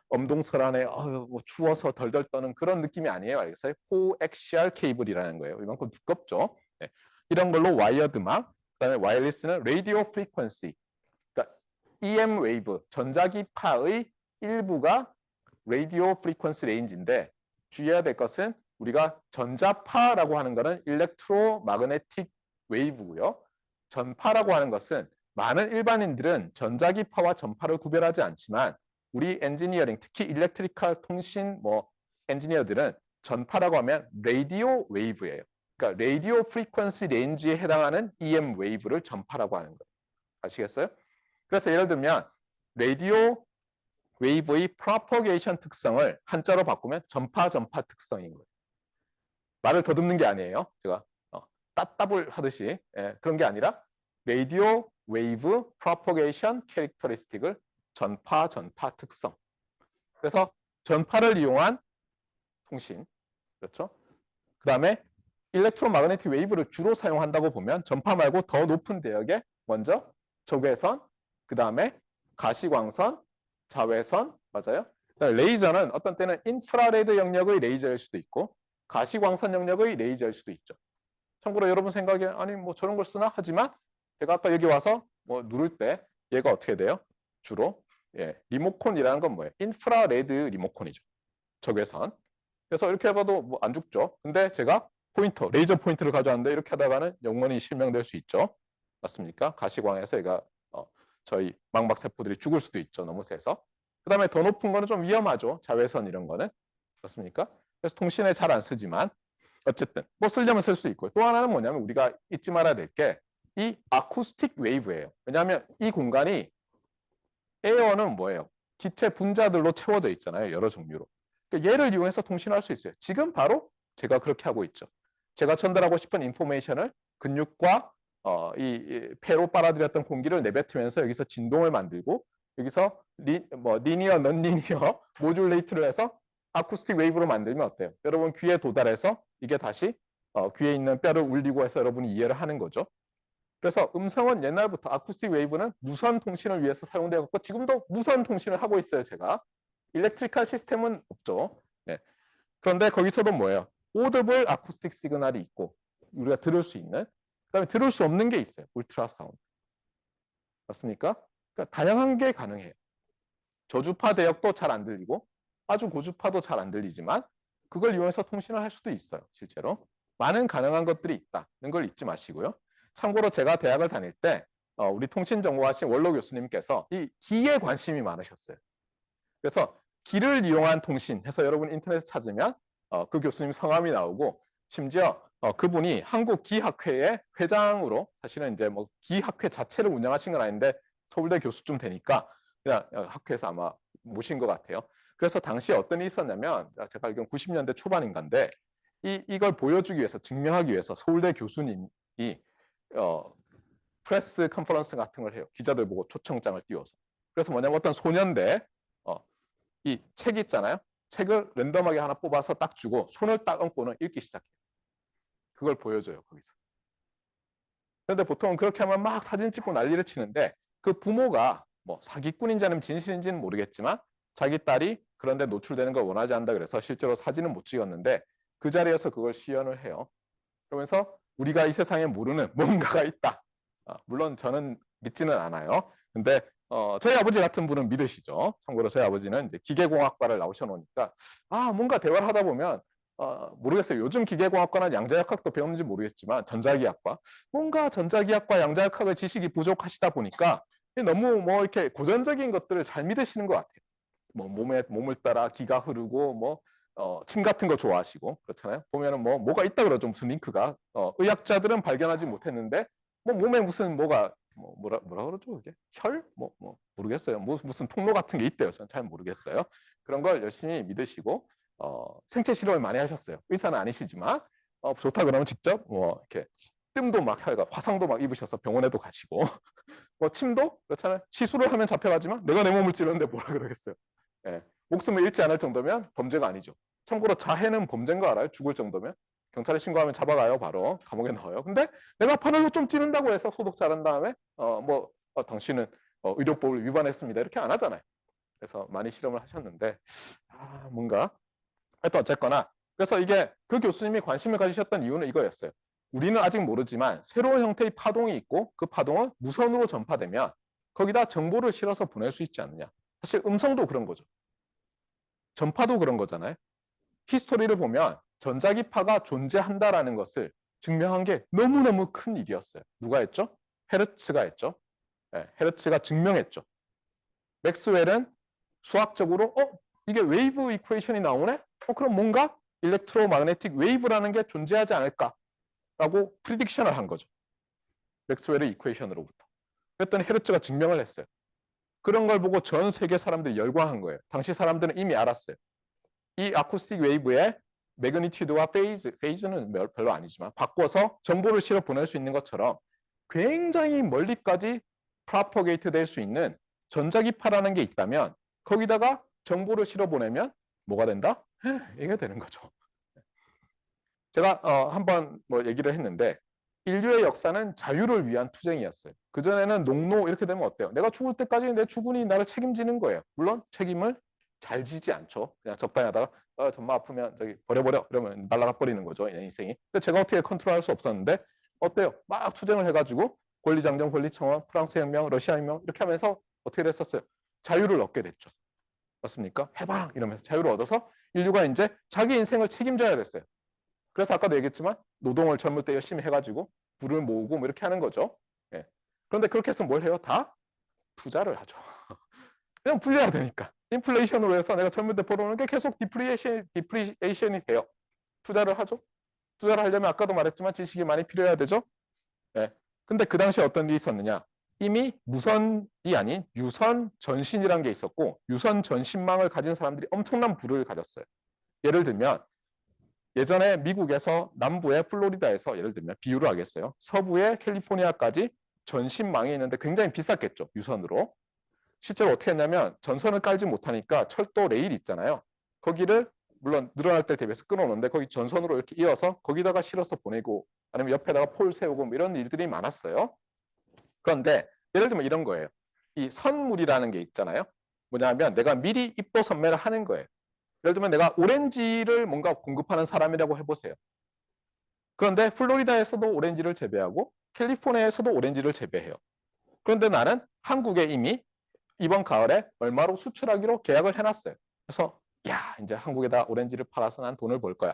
엄동설안에 뭐 추워서 덜덜 떠는 그런 느낌이 아니에요. 알겠어요? 코엑시얼 케이블이라는 거예요. 이만큼 두껍죠. 네. 이런 걸로 와이어드망, 그다음에 와이어리스는 라디오 프리퀀시, 그러니까 EM 웨이브, 전자기파의 일부가 라디오 프리퀀시 레인지인데 주의해야 될 것은 우리가 전자파라고 하는 것은 일렉트로 마그네틱 웨이브고요. 전파라고 하는 것은 많은 일반인들은 전자기파와 전파를 구별하지 않지만 우리 엔지니어링, 특히 일렉트리컬 통신 뭐 엔지니어들은 전파라고 하면 라디오 웨이브예요. 그러니까 라디오 프리퀀시 레인지에 해당하는 EM 웨이브를 전파라고 하는 거예요. 아시겠어요? 그래서 예를 들면 라디오 웨이브의 프로퍼게이션 특성을 한자로 바꾸면 전파 특성인 거예요. 말을 더듬는 게 아니에요. 제가 따따블 하듯이 그런 게 아니라 라디오 웨이브 프로퍼게이션 캐릭터리스틱을 전파 특성. 그래서 전파를 이용한 통신. 그렇죠? 그다음에 일렉트로마그네틱 웨이브를 주로 사용한다고 보면 전파 말고 더 높은 대역에 먼저 적외선, 그다음에 가시광선, 자외선, 맞아요? 레이저는 어떤 때는 인프라레드 영역의 레이저일 수도 있고 가시광선 영역의 레이저일 수도 있죠. 참고로 여러분 생각에 아니 뭐 저런 걸 쓰나 하지만 제가 아까 여기 와서 뭐 누를 때 얘가 어떻게 돼요? 주로 리모컨이라는 건 뭐예요? 인프라레드 리모컨이죠. 적외선. 그래서 이렇게 해봐도 뭐 안 죽죠. 근데 제가 포인터, 레이저 포인터를 가져왔는데 이렇게 하다가는 영원히 실명될 수 있죠. 맞습니까? 가시광에서 얘가 저희 망막 세포들이 죽을 수도 있죠. 너무 세서. 그 다음에 더 높은 거는 좀 위험하죠. 자외선 이런 거는. 맞습니까? 그래서 통신에 잘 안 쓰지만 어쨌든 뭐 쓰려면 쓸 수 있고요. 또 하나는 뭐냐면 우리가 잊지 말아야 될 게 이 아쿠스틱 웨이브예요. 왜냐하면 이 공간이 에어는 뭐예요? 기체 분자들로 채워져 있잖아요. 여러 종류로. 그러니까 얘를 이용해서 통신할 수 있어요. 지금 바로 제가 그렇게 하고 있죠. 제가 전달하고 싶은 인포메이션을 근육과 이 폐로 빨아들였던 공기를 내뱉으면서 여기서 진동을 만들고 여기서 리니어, 넌리니어 모듈레이트를 해서 아쿠스틱 웨이브로 만들면 어때요? 여러분 귀에 도달해서 이게 다시 귀에 있는 뼈를 울리고 해서 여러분이 이해를 하는 거죠. 그래서 음성은 옛날부터 아쿠스틱 웨이브는 무선 통신을 위해서 사용되어 갖고 지금도 무선 통신을 하고 있어요, 제가. 일렉트리컬 시스템은 없죠. 네. 그런데 거기서도 뭐예요? 오더블 아쿠스틱 시그널이 있고 우리가 들을 수 있는 그다음에 들을 수 없는 게 있어요. 울트라 사운드. 맞습니까? 그러니까 다양한 게 가능해요. 저주파 대역도 잘 안 들리고 아주 고주파도 잘 안 들리지만 그걸 이용해서 통신을 할 수도 있어요. 실제로. 많은 가능한 것들이 있다는 걸 잊지 마시고요. 참고로 제가 대학을 다닐 때 우리 통신정보하신 원로 교수님께서 이 기에 관심이 많으셨어요. 그래서 기를 이용한 통신 해서 여러분 인터넷에 찾으면 그 교수님 성함이 나오고 심지어 그분이 한국기학회의 회장으로 사실은 이제 뭐 기학회 자체를 운영하신 건 아닌데 서울대 교수쯤 되니까 그냥 학회에서 아마 모신 것 같아요. 그래서 당시에 어떤 일이 있었냐면 제가 알기로는 90년대 초반인가인데 이걸 보여주기 위해서 증명하기 위해서 서울대 교수님이 프레스 컨퍼런스 같은 걸 해요. 기자들 보고 초청장을 띄워서. 그래서 뭐냐면 어떤 소년대 이 책 있잖아요. 책을 랜덤하게 하나 뽑아서 딱 주고 손을 딱 얹고는 읽기 시작해요. 그걸 보여줘요. 거기서. 그런데 보통 그렇게 하면 막 사진 찍고 난리를 치는데 그 부모가 뭐 사기꾼인지 아니면 진실인지는 모르겠지만 자기 딸이 그런데 노출되는 걸 원하지 않는다 그래서 실제로 사진은 못 찍었는데 그 자리에서 그걸 시연을 해요. 그러면서 우리가 이 세상에 모르는 뭔가가 있다. 물론 저는 믿지는 않아요. 근데 저희 아버지 같은 분은 믿으시죠. 참고로 저희 아버지는 이제 기계공학과를 나오셔 놓으니까 뭔가 대화를 하다 보면 모르겠어요. 요즘 기계공학과나 양자역학도 배우는지 모르겠지만 전자기학과 뭔가 전자기학과 양자역학의 지식이 부족하시다 보니까 너무 뭐 이렇게 고전적인 것들을 잘 믿으시는 것 같아요. 뭐 몸을 따라 기가 흐르고 뭐 침 같은 거 좋아하시고 그렇잖아요. 보면은 뭐가 있다 그러죠. 무슨 링크가 의학자들은 발견하지 못했는데 뭐 몸에 무슨 뭐가 뭐라 그러죠 그게 혈 모르겠어요. 무슨 통로 같은 게 있대요. 저는 잘 모르겠어요. 그런 걸 열심히 믿으시고 생체 실험을 많이 하셨어요. 의사는 아니시지만 좋다 그러면 직접 뭐 이렇게 뜸도 막 화상도 막 입으셔서 병원에도 가시고 뭐 침도 그렇잖아요. 시술을 하면 잡혀가지만 내가 내 몸을 찌르는데 뭐라 그러겠어요. 예. 목숨을 잃지 않을 정도면 범죄가 아니죠. 참고로 자해는 범죄인 거 알아요? 죽을 정도면 경찰에 신고하면 잡아가요. 바로 감옥에 넣어요. 근데 내가 바늘로 좀 찌른다고 해서 소독 잘한 다음에 당신은 의료법을 위반했습니다. 이렇게 안 하잖아요. 그래서 많이 실험을 하셨는데 뭔가 하여튼 어쨌거나 그래서 이게 그 교수님이 관심을 가지셨던 이유는 이거였어요. 우리는 아직 모르지만 새로운 형태의 파동이 있고 그 파동은 무선으로 전파되면 거기다 정보를 실어서 보낼 수 있지 않느냐. 사실 음성도 그런 거죠. 전파도 그런 거잖아요. 히스토리를 보면 전자기파가 존재한다라는 것을 증명한 게 너무너무 큰 일이었어요. 누가 했죠? 헤르츠가 했죠. 헤르츠가 증명했죠. 맥스웰은 수학적으로 이게 웨이브 이퀘이션이 나오네? 그럼 뭔가 일렉트로마그네틱 웨이브라는 게 존재하지 않을까라고 프리딕션을 한 거죠. 맥스웰의 이퀘이션으로부터. 그랬더니 헤르츠가 증명을 했어요. 그런 걸 보고 전 세계 사람들이 열광한 거예요. 당시 사람들은 이미 알았어요. 이 아쿠스틱 웨이브의 매그니튜드와 페이즈는 별로 아니지만 바꿔서 정보를 실어 보낼 수 있는 것처럼 굉장히 멀리까지 프로퍼게이트 될 수 있는 전자기파라는 게 있다면 거기다가 정보를 실어 보내면 뭐가 된다? 이게 되는 거죠. 제가 한번 뭐 얘기를 했는데 인류의 역사는 자유를 위한 투쟁이었어요. 그전에는 농노 이렇게 되면 어때요? 내가 죽을 때까지 내 주군이 나를 책임지는 거예요. 물론 책임을 잘 지지 않죠. 그냥 적당히 하다가 정말 아프면 저기 버려버려 그러면 날아가 버리는 거죠. 내 인생이. 근데 제가 어떻게 컨트롤할 수 없었는데 어때요? 막 투쟁을 해가지고 권리장정, 권리청원, 프랑스 혁명, 러시아 혁명 이렇게 하면서 어떻게 됐었어요? 자유를 얻게 됐죠. 맞습니까? 해방 이러면서 자유를 얻어서 인류가 이제 자기 인생을 책임져야 됐어요. 그래서 아까도 얘기했지만 노동을 젊을 때 열심히 해가지고 부를 모으고 뭐 이렇게 하는 거죠. 예. 그런데 그렇게 해서 뭘 해요? 다 투자를 하죠. 그냥 불려야 되니까. 인플레이션으로 해서 내가 젊을 때 벌어오는 게 계속 디프리에이션이 돼요. 투자를 하죠. 투자를 하려면 아까도 말했지만 지식이 많이 필요해야 되죠. 예. 근데 그 당시에 어떤 일이 있었느냐? 이미 무선이 아닌 유선 전신이라는 게 있었고 유선 전신망을 가진 사람들이 엄청난 부를 가졌어요. 예를 들면 예전에 미국에서 남부의 플로리다에서 예를 들면 비유를 하겠어요. 서부의 캘리포니아까지 전신망이 있는데 굉장히 비쌌겠죠. 유선으로. 실제로 어떻게 했냐면 전선을 깔지 못하니까 철도 레일 있잖아요. 거기를 물론 늘어날 때 대비해서 끊어놓는데 거기 전선으로 이렇게 이어서 거기다가 실어서 보내고 아니면 옆에다가 폴 세우고 뭐 이런 일들이 많았어요. 그런데 예를 들면 이런 거예요. 이 선물이라는 게 있잖아요. 뭐냐면 내가 미리 입도 선매를 하는 거예요. 예를 들면 내가 오렌지를 뭔가 공급하는 사람이라고 해보세요. 그런데 플로리다에서도 오렌지를 재배하고 캘리포니아에서도 오렌지를 재배해요. 그런데 나는 한국에 이미 이번 가을에 얼마로 수출하기로 계약을 해놨어요. 그래서 야 이제 한국에다 오렌지를 팔아서 난 돈을 벌 거야.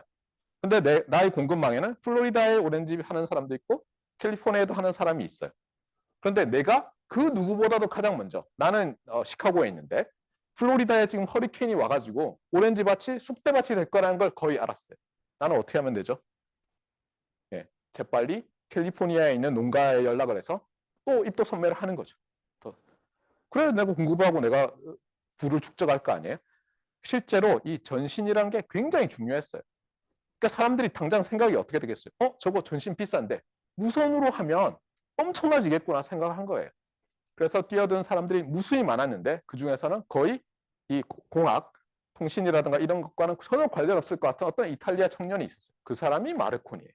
근데 나의 공급망에는 플로리다에 오렌지 하는 사람도 있고 캘리포니아에도 하는 사람이 있어요. 그런데 내가 그 누구보다도 가장 먼저 나는 시카고에 있는데 플로리다에 지금 허리케인이 와가지고 오렌지 밭이 쑥대밭이 될 거라는 걸 거의 알았어요. 나는 어떻게 하면 되죠? 예, 재빨리 캘리포니아에 있는 농가에 연락을 해서 또 입도 선매를 하는 거죠. 그래서 내가 공급하고 내가 부를 축적할 거 아니에요? 실제로 이 전신이라는 게 굉장히 중요했어요. 그러니까 사람들이 당장 생각이 어떻게 되겠어요? 저거 전신 비싼데 무선으로 하면 엄청나지겠구나 생각을 한 거예요. 그래서 뛰어든 사람들이 무수히 많았는데 그 중에서는 거의 이 공학, 통신이라든가 이런 것과는 전혀 관련 없을 것 같은 어떤 이탈리아 청년이 있었어요. 그 사람이 마르코니예요.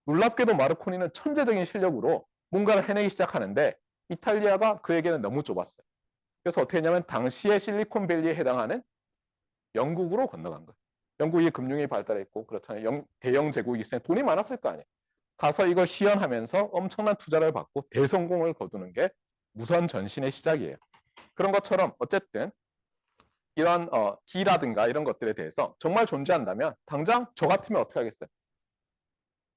놀랍게도 마르코니는 천재적인 실력으로 뭔가를 해내기 시작하는데 이탈리아가 그에게는 너무 좁았어요. 그래서 어떻게 했냐면 당시의 실리콘밸리에 해당하는 영국으로 건너간 거예요. 영국이 금융이 발달했고 그렇잖아요. 대영 제국이 있으니 돈이 많았을 거 아니에요. 가서 이걸 시연하면서 엄청난 투자를 받고 대성공을 거두는 게 무선 전신의 시작이에요. 그런 것처럼 어쨌든 이런 기라든가 이런 것들에 대해서 정말 존재한다면 당장 저 같으면 어떻게 하겠어요?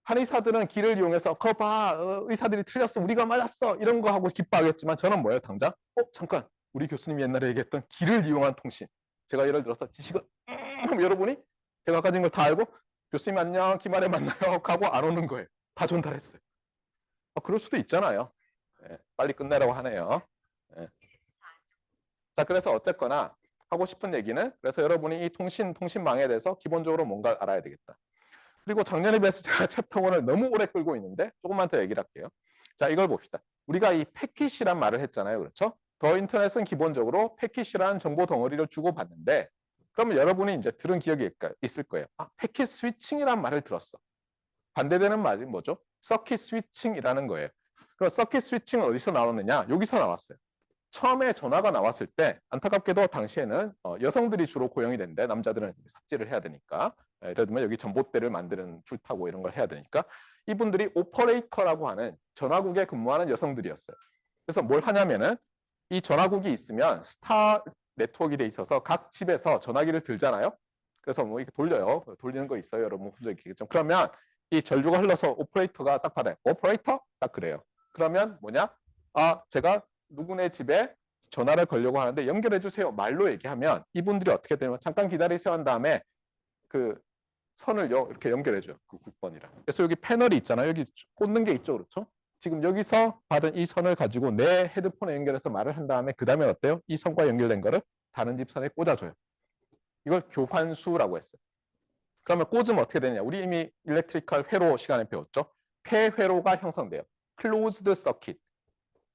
한의사들은 기를 이용해서 그거 봐 의사들이 틀렸어 우리가 맞았어 이런 거 하고 기뻐하겠지만 저는 뭐예요 당장 잠깐 우리 교수님이 옛날에 얘기했던 기를 이용한 통신 제가 예를 들어서 지식을 여러분이 제가 가진 걸 다 알고 교수님 안녕 기말에 만나요 하고 안 오는 거예요. 다 전달했어요. 그럴 수도 있잖아요. 네, 빨리 끝내라고 하네요. 네. 자 그래서 어쨌거나 하고 싶은 얘기는 그래서 여러분이 이 통신망에 대해서 기본적으로 뭔가 알아야 되겠다. 그리고 작년에 비해서 제가 챕터 1을 너무 오래 끌고 있는데 조금만 더 얘기를 할게요. 자 이걸 봅시다. 우리가 이 패킷이란 말을 했잖아요. 그렇죠? 더 인터넷은 기본적으로 패킷이라는 정보 덩어리를 주고받는데 그러면 여러분이 이제 들은 기억이 있을 거예요. 패킷 스위칭이란 말을 들었어. 반대되는 말이 뭐죠? 서킷 스위칭이라는 거예요. 그럼 서킷 스위칭은 어디서 나왔느냐? 여기서 나왔어요. 처음에 전화가 나왔을 때 안타깝게도 당시에는 여성들이 주로 고용이 되는데 남자들은 삽질을 해야 되니까 예를 들면 여기 전봇대를 만드는 줄 타고 이런 걸 해야 되니까 이분들이 오퍼레이터라고 하는 전화국에 근무하는 여성들이었어요. 그래서 뭘 하냐면은 이 전화국이 있으면 스타 네트워크가 돼 있어서 각 집에서 전화기를 들잖아요. 그래서 뭐 이렇게 돌려요. 돌리는 거 있어요. 여러분 분들겠죠. 그러면 이 전류가 흘러서 오퍼레이터가 딱 받아요. 오퍼레이터? 딱 그래요. 그러면 뭐냐? 제가 누구네 집에 전화를 걸려고 하는데 연결해 주세요. 말로 얘기하면 이분들이 어떻게 되면 잠깐 기다리세요 한 다음에 그 선을 이렇게 연결해 줘요. 그 국번이랑. 그래서 여기 패널이 있잖아요. 여기 꽂는 게 있죠. 그렇죠? 지금 여기서 받은 이 선을 가지고 내 헤드폰에 연결해서 말을 한 다음에 그 다음에 어때요? 이 선과 연결된 거를 다른 집 선에 꽂아줘요. 이걸 교환수라고 했어요. 그러면 꽂으면 어떻게 되냐? 우리 이미 일렉트리컬 회로 시간에 배웠죠? 폐회로가 형성돼요. closed circuit.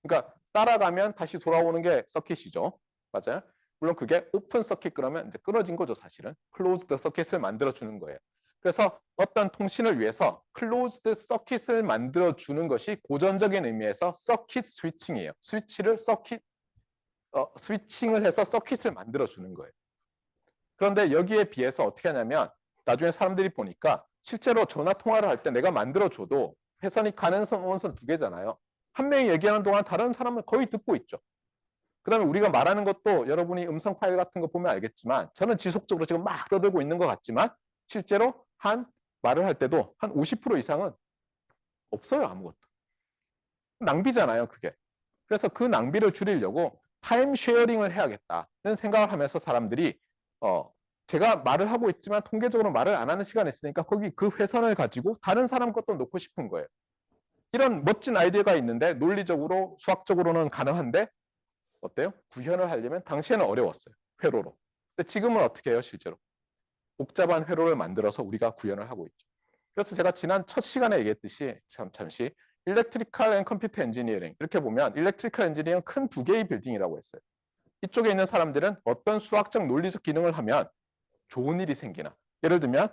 그러니까 따라가면 다시 돌아오는 게 서킷이죠. 맞아요? 물론 그게 오픈 서킷 그러면 이제 끊어진 거죠, 사실은. 클로즈드 서킷을 만들어 주는 거예요. 그래서 어떤 통신을 위해서 클로즈드 서킷을 만들어 주는 것이 고전적인 의미에서 서킷 스위칭이에요. 스위칭을 해서 서킷을 만들어 주는 거예요. 그런데 여기에 비해서 어떻게 하냐면 나중에 사람들이 보니까 실제로 전화 통화를 할 때 내가 만들어줘도 회선이 가능성 원선 두 개잖아요. 한 명이 얘기하는 동안 다른 사람은 거의 듣고 있죠. 그다음에 우리가 말하는 것도 여러분이 음성 파일 같은 거 보면 알겠지만 저는 지속적으로 지금 막 떠들고 있는 것 같지만 실제로 한 말을 할 때도 한 50% 이상은 없어요. 아무것도. 낭비잖아요. 그게. 그래서 그 낭비를 줄이려고 타임 쉐어링을 해야겠다는 생각을 하면서 사람들이 제가 말을 하고 있지만 통계적으로 말을 안 하는 시간이 있으니까 거기 그 회선을 가지고 다른 사람 것도 놓고 싶은 거예요. 이런 멋진 아이디어가 있는데 논리적으로 수학적으로는 가능한데 어때요? 구현을 하려면 당시에는 어려웠어요. 회로로. 근데 지금은 어떻게 해요? 실제로. 복잡한 회로를 만들어서 우리가 구현을 하고 있죠. 그래서 제가 지난 첫 시간에 얘기했듯이 잠시 일렉트리컬 앤 컴퓨터 엔지니어링 이렇게 보면 일렉트리컬 엔지니어링은 큰 두 개의 빌딩이라고 했어요. 이쪽에 있는 사람들은 어떤 수학적 논리적 기능을 하면 좋은 일이 생기나. 예를 들면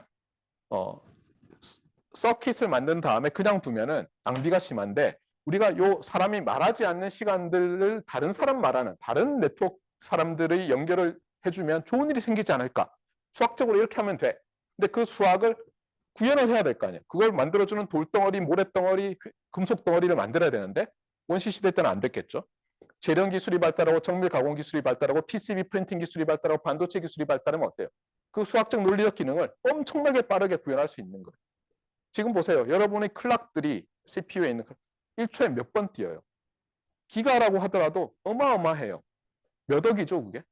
서킷을 만든 다음에 그냥 두면은 낭비가 심한데 우리가 요 사람이 말하지 않는 시간들을 다른 사람 말하는 다른 네트워크 사람들의 연결을 해주면 좋은 일이 생기지 않을까. 수학적으로 이렇게 하면 돼. 근데 그 수학을 구현을 해야 될 거 아니에요. 그걸 만들어주는 돌덩어리, 모래덩어리, 금속덩어리를 만들어야 되는데 원시 시대 때는 안 됐겠죠. 재련 기술이 발달하고 정밀 가공 기술이 발달하고 PCB 프린팅 기술이 발달하고 반도체 기술이 발달하면 어때요? 그 수학적 논리적 기능을 엄청나게 빠르게 구현할 수 있는 거예요. 지금 보세요. 여러분의 클락들이 CPU에 있는 1초에 몇 번 뛰어요. 기가라고 하더라도 어마어마해요. 몇 억이죠, 그게?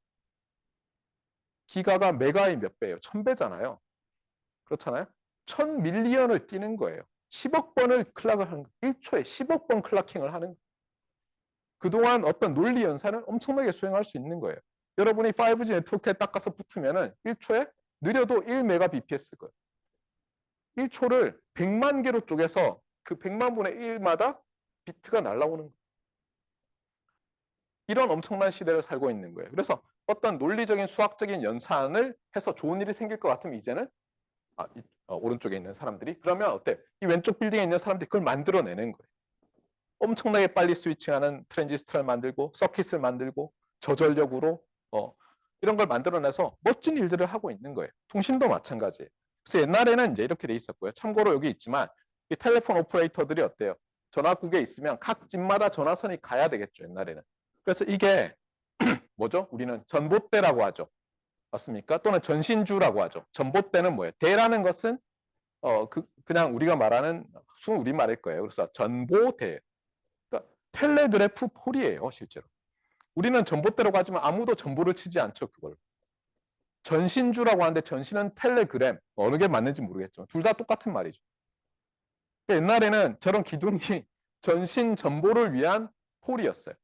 기가가 메가의 몇 배예요? 1000배잖아요. 그렇잖아요. 1000밀리언을 뛰는 거예요. 10억 번을 클락을 하는 거예요. 1초에 10억 번 클락킹을 하는 거예요. 그동안 어떤 논리 연산을 엄청나게 수행할 수 있는 거예요. 여러분이 5G 네트워크에 딱 가서 붙으면은 1초에 느려도 1메가bps일 거예요. 1초를 100만 개로 쪼개서 그 100만 분의 1마다 비트가 날아오는 거예요. 이런 엄청난 시대를 살고 있는 거예요. 그래서 어떤 논리적인 수학적인 연산을 해서 좋은 일이 생길 것 같으면 이제는 오른쪽에 있는 사람들이 그러면 어때? 이 왼쪽 빌딩에 있는 사람들이 그걸 만들어내는 거예요. 엄청나게 빨리 스위칭하는 트랜지스터를 만들고 서킷을 만들고 저전력으로 이런 걸 만들어내서 멋진 일들을 하고 있는 거예요. 통신도 마찬가지예요. 그래서 옛날에는 이제 이렇게 돼 있었고요. 참고로 여기 있지만 이 텔레폰 오퍼레이터들이 어때요? 전화국에 있으면 각 집마다 전화선이 가야 되겠죠. 옛날에는. 그래서 이게 뭐죠? 우리는 전봇대라고 하죠. 맞습니까? 또는 전신주라고 하죠. 전봇대는 뭐예요? 대라는 것은 그냥 우리가 말하는 순 우리말일 거예요. 그래서 전보대. 그러니까 텔레그래프 폴이에요, 실제로. 우리는 전봇대라고 하지만 아무도 전보를 치지 않죠, 그걸. 전신주라고 하는데 전신은 텔레그램. 어느 게 맞는지 모르겠죠. 둘 다 똑같은 말이죠. 옛날에는 저런 기둥이 전신 전보를 위한 폴이었어요.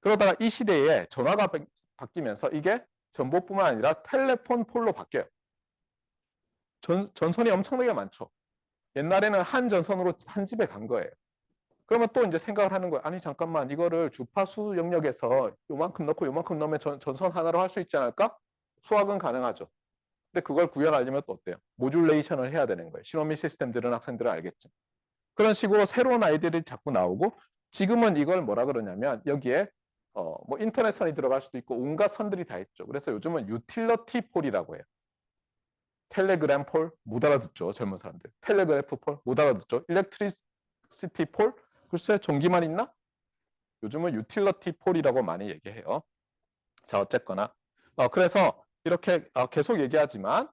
그러다가 이 시대에 전화가 바뀌면서 이게 전보뿐만 아니라 텔레폰 폴로 바뀌어요. 전선이 엄청나게 많죠. 옛날에는 한 전선으로 한 집에 간 거예요. 그러면 또 이제 생각을 하는 거예요. 아니 잠깐만 이거를 주파수 영역에서 요만큼 넣고 요만큼 넣으면 전선 하나로 할 수 있지 않을까? 수학은 가능하죠. 근데 그걸 구현하려면 또 어때요? 모듈레이션을 해야 되는 거예요. 신호미 시스템 들은 학생들은 알겠죠. 그런 식으로 새로운 아이들이 자꾸 나오고 지금은 이걸 뭐라 그러냐면 여기에 뭐 인터넷 선이 들어갈 수도 있고 온갖 선들이 다 있죠. 그래서 요즘은 유틸러티 폴이라고 해요. 텔레그램 폴 못 알아듣죠. 젊은 사람들. 텔레그래프 폴 못 알아듣죠. 일렉트리시티 폴 글쎄 전기만 있나? 요즘은 유틸러티 폴이라고 많이 얘기해요. 자 어쨌거나 그래서 이렇게 계속 얘기하지만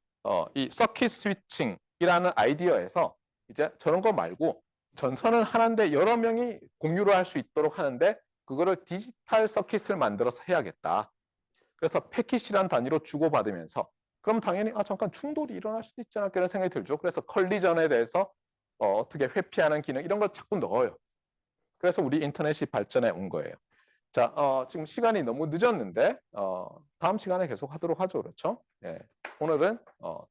이 서킷 스위칭이라는 아이디어에서 이제 저런 거 말고 전선은 하나인데 여러 명이 공유를 할 수 있도록 하는데 그거를 디지털 서킷을 만들어서 해야겠다. 그래서 패킷이라는 단위로 주고받으면서 그럼 당연히 잠깐 충돌이 일어날 수도 있잖아 그런 생각이 들죠. 그래서 컬리전에 대해서 어떻게 회피하는 기능 이런 걸 자꾸 넣어요. 그래서 우리 인터넷이 발전해 온 거예요. 자, 지금 시간이 너무 늦었는데 다음 시간에 계속 하도록 하죠. 그렇죠? 예. 오늘은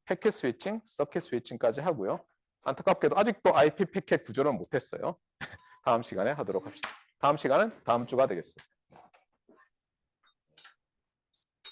패킷 스위칭, 서킷 스위칭까지 하고요. 안타깝게도 아직도 IP 패킷 구조는 못했어요. 다음 시간에 하도록 합시다. 다음 시간은 다음 주가 되겠습니다.